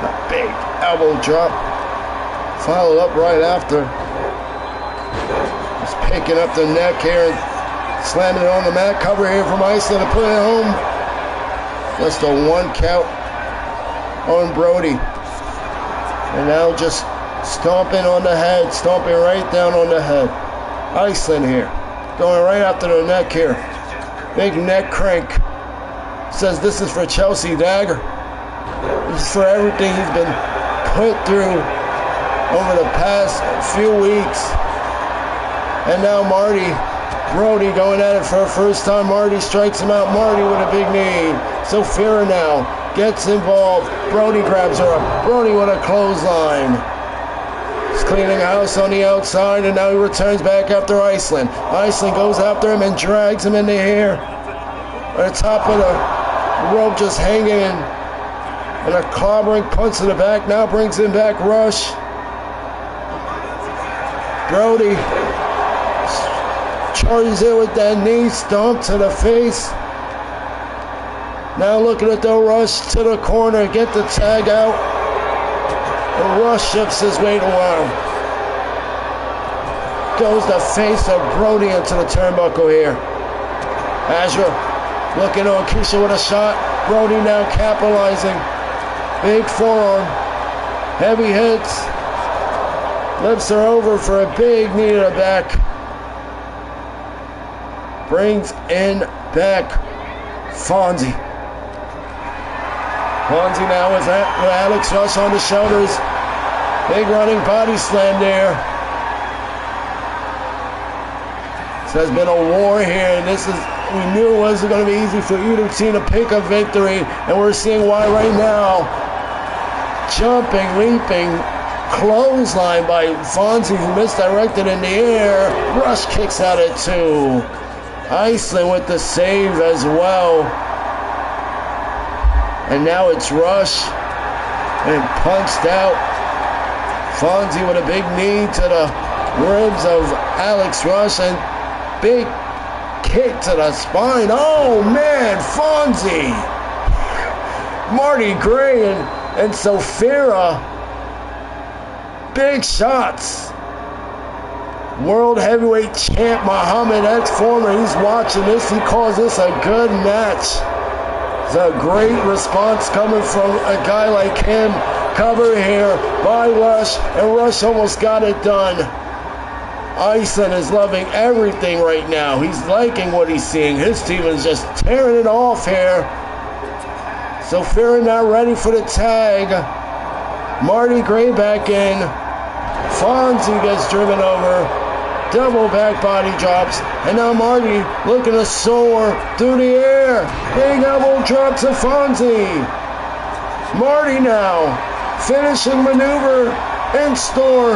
A big elbow drop. Followed up right after. He's picking up the neck here and slamming it on the mat. Cover here from Iceland to put it home. Just a 1 count on Brody. And now just stomping on the head. Stomping right down on the head. Iceland here. Going right after the neck here. Big neck crank. Says this is for Chelsea Dagger. This is for everything he's been put through over the past few weeks. And now Brody going at it for the first time. Marty strikes him out. Marty with a big knee. Sophia now gets involved. Brody grabs her up. Brody with a clothesline. He's cleaning house on the outside and now he returns back after Iceland. Iceland goes after him and drags him into here. At the top of the rope just hanging in. And a clobbering punch to the back now brings him back. Rush. Brody charges it with that knee stomp to the face. Now looking at the Rush to the corner, get the tag out. And Rush shifts his weight around. Goes the face of Brody into the turnbuckle here. Azra looking on Keisha with a shot. Brody now capitalizing. Big forearm. Heavy hits. Lifts her over for a big knee to the back. Brings in back Fonzie. Fonzie now with Alex Rush on the shoulders. Big running body slam there. So there's been a war here, and we knew it wasn't going to be easy for either team to pick a victory, and we're seeing why right now. Jumping, leaping, clothesline by Fonzie, who misdirected in the air. Rush kicks out at 2. Iceland with the save as well. And now it's Rush and punched out. Fonzie with a big knee to the ribs of Alex Rush and big kick to the spine. Oh man, Fonzie. Marty Gray and Sophia. Big shots. World heavyweight champ Muhammad X former, he's watching this. He calls this a good match. It's a great response coming from a guy like him. Cover here by Rush, and Rush almost got it done. Iceland is loving everything right now. He's liking what he's seeing. His team is just tearing it off here. Sophia not ready for the tag. Marty Gray back in. Fonzie gets driven over. Double back body drops. And now Marty looking to soar through the air. Big elbow drop to Fonzie. Marty now. Finishing maneuver in store.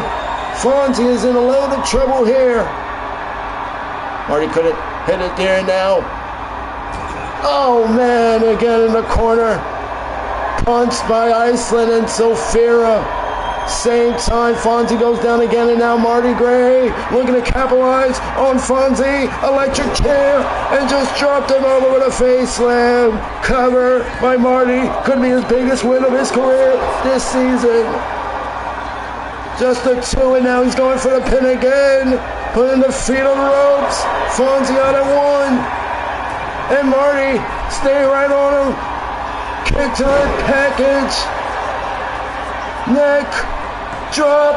Fonzie is in a load of trouble here. Marty couldn't hit it there now. Oh man, again in the corner. Punched by Iceland and Sophia. Same time, Fonzie goes down again, and now Marty Gray looking to capitalize on Fonzie. Electric chair, and just dropped him over with a face slam. Cover by Marty. Could be his biggest win of his career this season. Just a 2, and now he's going for the pin again. Putting the feet on the ropes. Fonzie out at 1. And Marty stay right on him. Kick to the package. Neck drop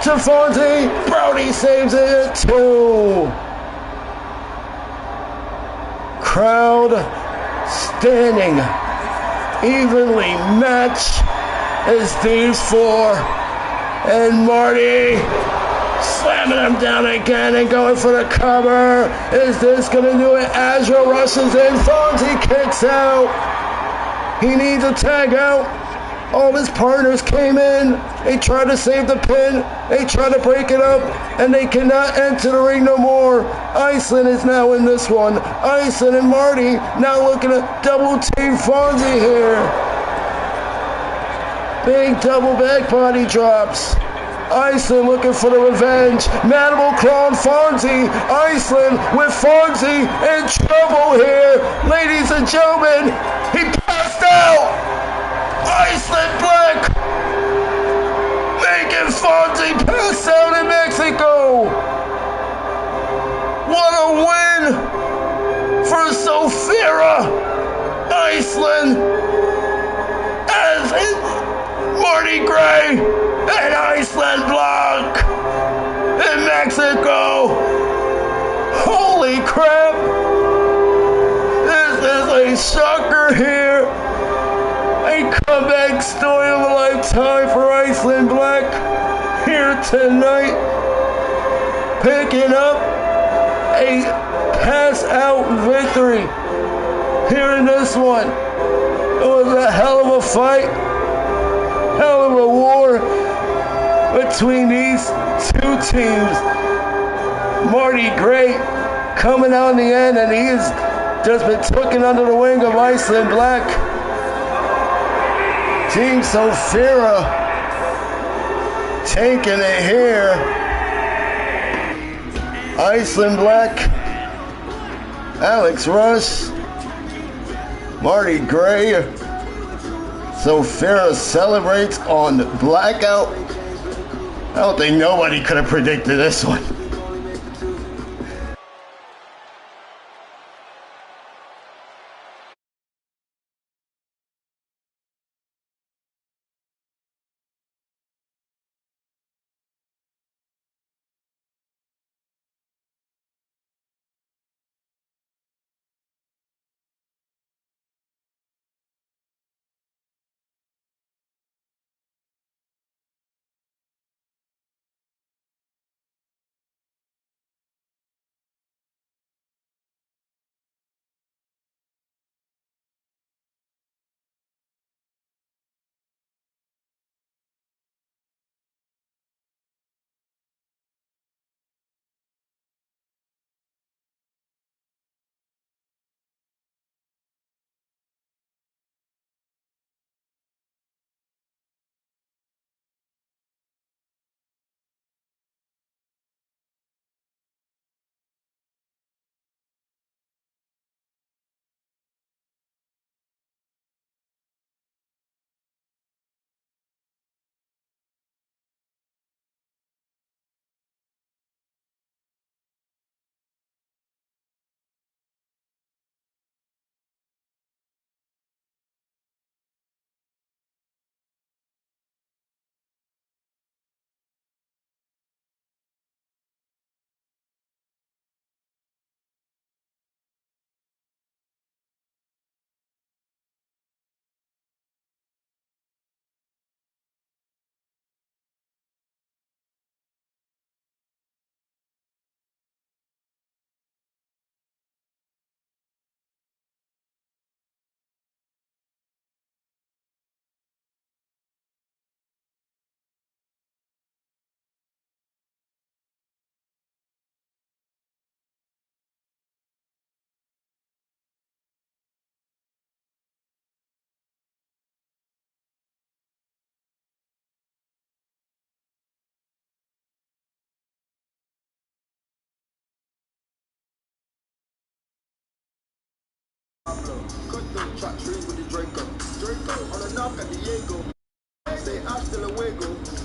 to Fonzie. Brody saves it at 2. Crowd standing evenly matched as these 4. And Marty slamming him down again and going for the cover. Is this going to do it? Azra rushes in. Fonzie kicks out. He needs a tag out. All his partners came in. They tried to save the pin. They tried to break it up. And they cannot enter the ring no more. Iceland is now in this one. Iceland and Marty now looking at double team Fonzie here. Big double back body drops. Iceland looking for the revenge. Mandible claw on Fonzie. Iceland with Fonzie in trouble here. Ladies and gentlemen, he passed out. Iceland Black making Fonzie pass out in Mexico. What a win for Sophia. Iceland as in Marty Gray and Iceland Black in Mexico. Holy crap. This is a shocker here. A comeback story of a lifetime for Iceland Black here tonight. Picking up a pass out victory here in this one. It was a hell of a fight. Hell of a war between these 2 teams. Marty Gray coming out in the end, and he's just been taken under the wing of Iceland Black. Team Sophia taking it here. Iceland Black, Alex Rush, Marty Gray. Sophia celebrates on Blackout. I don't think nobody could have predicted this one.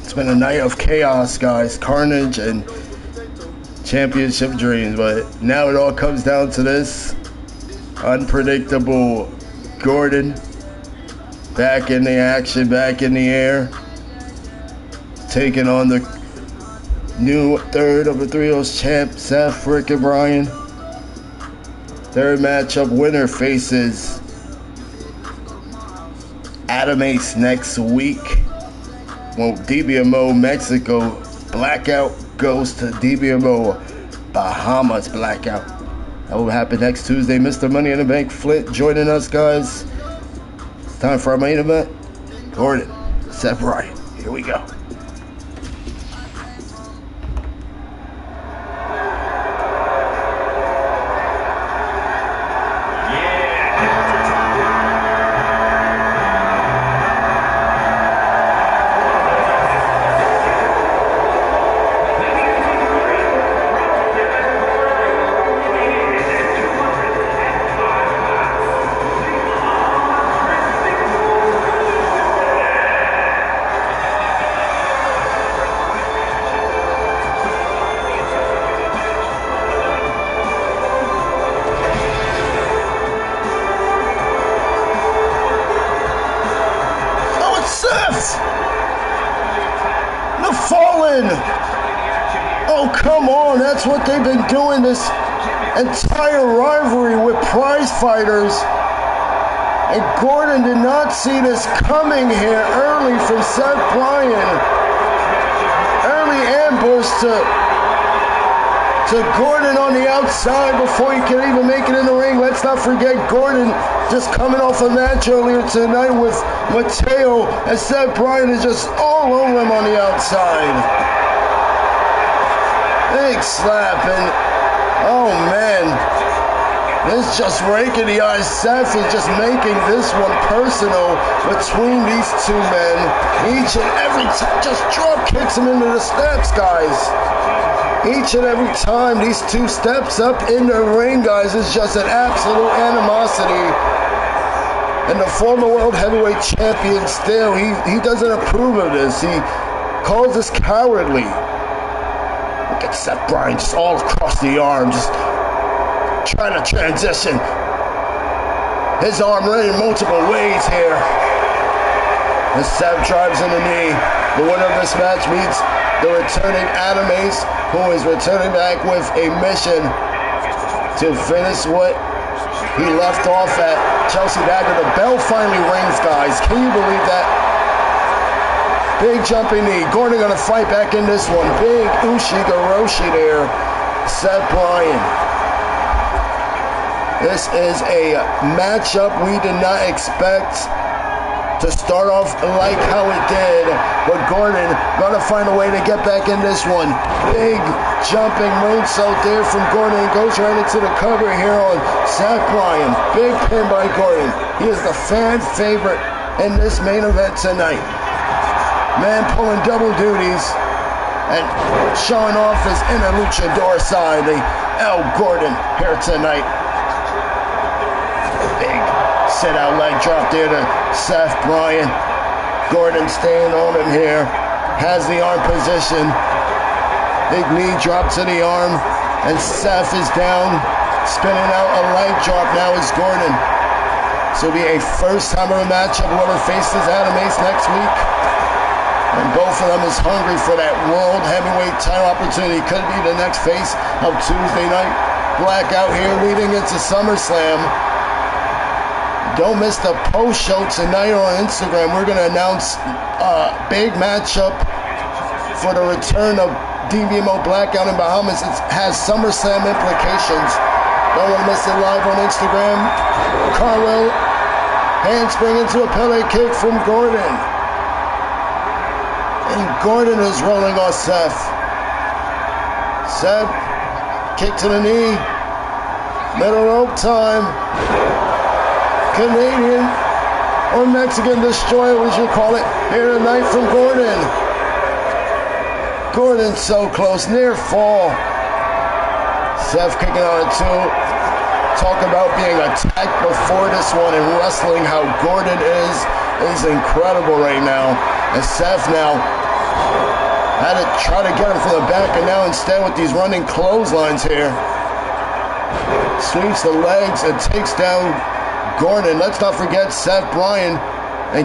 It's been a night of chaos, guys, carnage and championship dreams, but now it all comes down to this. Unpredictable Gordon back in the action, back in the air, taking on the new third of the Trios champ, Seth freaking Bryan. Third matchup winner faces Adam Ace next week. Well, DBMO Mexico Blackout goes to DBMO Bahamas Blackout. That will happen next Tuesday. Mr. Money in the Bank Flint joining us, guys. It's time for our main event. Gordon, Seth Bryan. Here we go. Oh, come on. That's what they've been doing this entire rivalry with prize fighters. And Gordon did not see this coming here early from Seth Bryan. Early ambush to Gordon on the outside before he can even make it in the ring. Let's not forget Gordon just coming off a match earlier tonight with Matteo, and Seth Bryan is just all over him on the outside. Big slap, and oh man, this just raking the eyes. Seth is just making this one personal between these two men. Each and every time, just drop kicks him into the steps, guys. Each and every time these two steps up in the ring, guys, is just an absolute animosity. And the former world heavyweight champion still, he doesn't approve of this. He calls this cowardly. Look at Seth Bryan just all across the arm, just trying to transition his arm right in multiple ways here. And Seth drives in the knee. The winner of this match meets the returning Adam Ace, who is returning back with a mission to finish what he left off at Chelsea Dagger. The bell finally rings, guys. Can you believe that? Big jumping knee. Gordon gonna fight back in this one. Big Ushi-Garoshi there. Seth Bryan. This is a matchup we did not expect to start off like how it did. But Gordon gonna find a way to get back in this one. Big jumping moonsault there from Gordon. Goes right into the cover here on Seth Bryan. Big pin by Gordon. He is the fan favorite in this main event tonight. Man pulling double duties and showing off his inner luchador side. The L. Gordon here tonight. Big sit-out leg drop there to Seth Bryan. Gordon staying on him here. Has the arm position. Big knee drop to the arm. And Seth is down, spinning out a leg drop. Now is Gordon. This will be a first-timer matchup. Whoever faces Adam Ace next week. And both of them is hungry for that world heavyweight title opportunity. Could be the next face of Tuesday night. Blackout here leading into SummerSlam. Don't miss the post show tonight on Instagram. We're going to announce a big matchup for the return of DBMO Blackout in Bahamas. It has SummerSlam implications. Don't want to miss it live on Instagram. Carwell handspring into a Pele kick from Gordon. And Gordon is rolling on Seth. Seth, kick to the knee. Middle rope time. Canadian or Mexican destroyer, we should call it, here tonight from Gordon. Gordon so close, near fall. Seth kicking out at two. Talk about being attacked before this one and wrestling. How Gordon is incredible right now. And Seth now had to try to get him from the back, and now instead with these running clotheslines here, sweeps the legs and takes down Gordon. Let's not forget Seth, Bryan, and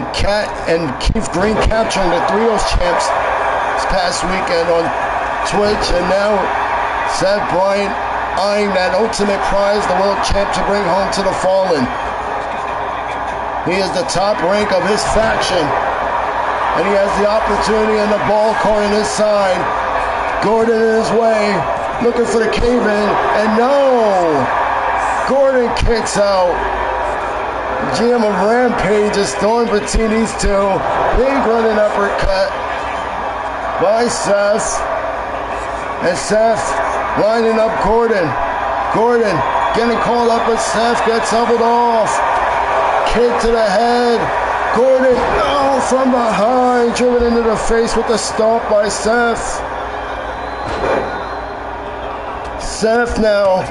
Keith Green capturing the Trios champs this past weekend on Twitch, and now Seth, Bryan eyeing that ultimate prize, the world champ, to bring home to the Fallen. He is the top rank of his faction, and he has the opportunity and the ball court in his side. Gordon in his way, looking for the cave-in, and no! Gordon kicks out. GM of Rampage is thrown between these two. Big running uppercut by Seth. And Seth lining up Gordon. Gordon getting called up, but Seth gets doubled off. Kick to the head. Gordon, no, from behind, driven into the face with the stomp by Seth. Seth now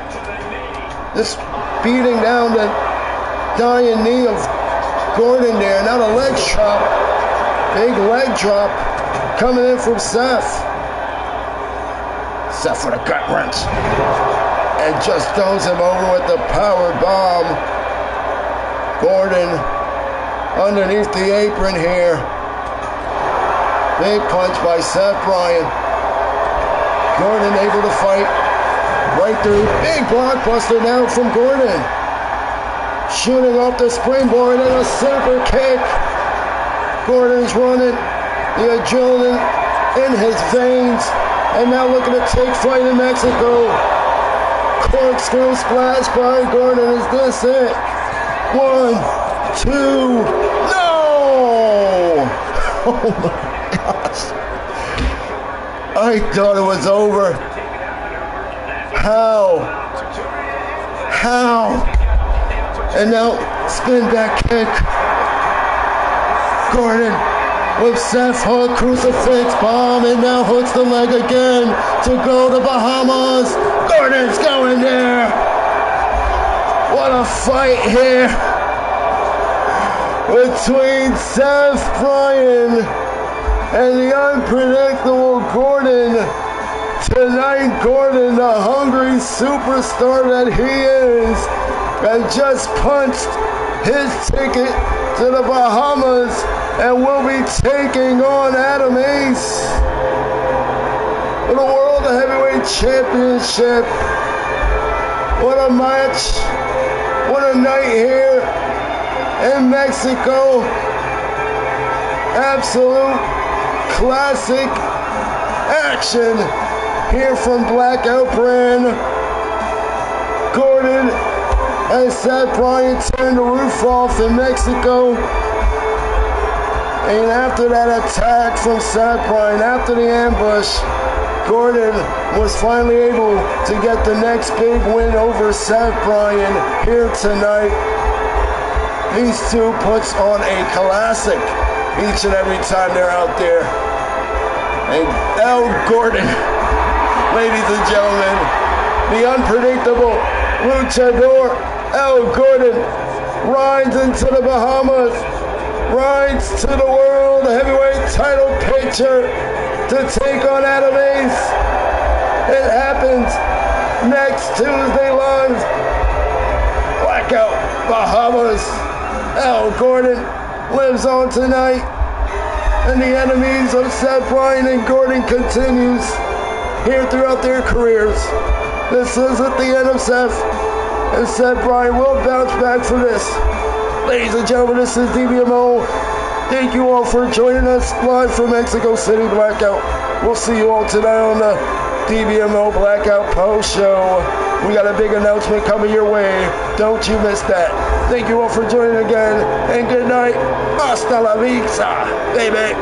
just beating down the dying knee of Gordon there. Now the leg chop. Big leg drop coming in from Seth. Seth for the gut wrench. And just throws him over with the power bomb. Gordon underneath the apron here. Big punch by Seth Bryan. Gordon able to fight right through. Big blockbuster now from Gordon. Shooting off the springboard and a super kick. Gordon's running. The adrenaline in his veins. And now looking to take flight in Mexico. Corkscrew splash by Gordon. Is this it? 1, 2, no! Oh my gosh. I thought it was over. How? And now spin back kick. Gordon with Seth hook, crucifix bomb, and now hooks the leg again to go to Bahamas. Gordon's going there. What a fight here between Seth Bryan and the unpredictable Gordon. Tonight, Gordon, the hungry superstar that he is, has just punched his ticket to the Bahamas and will be taking on Adam Ace for the World Heavyweight Championship. What a match. What a night here in Mexico. Absolute classic action here from Blackout brand. Gordon and Seth Bryan turned the roof off in Mexico. And after that attack from Seth Bryan, after the ambush, Gordon was finally able to get the next big win over Seth Bryan here tonight. These two puts on a classic each and every time they're out there. And Gordon, ladies and gentlemen, the unpredictable luchador Gordon rides into the Bahamas, rides to the World Heavyweight title picture to take on Adam Ace. It happens next Tuesday live. Blackout Bahamas. Gordon lives on tonight, and the enemies of Seth Bryan and Gordon continues here throughout their careers. This isn't the end of Seth, and Seth Bryan will bounce back for this. Ladies and gentlemen, this is DBMO. Thank you all for joining us live from Mexico City Blackout. We'll see you all tonight on the DBMO Blackout Post Show. We got a big announcement coming your way. Don't you miss that. Thank you all for joining again, and good night. Hasta la vista, baby.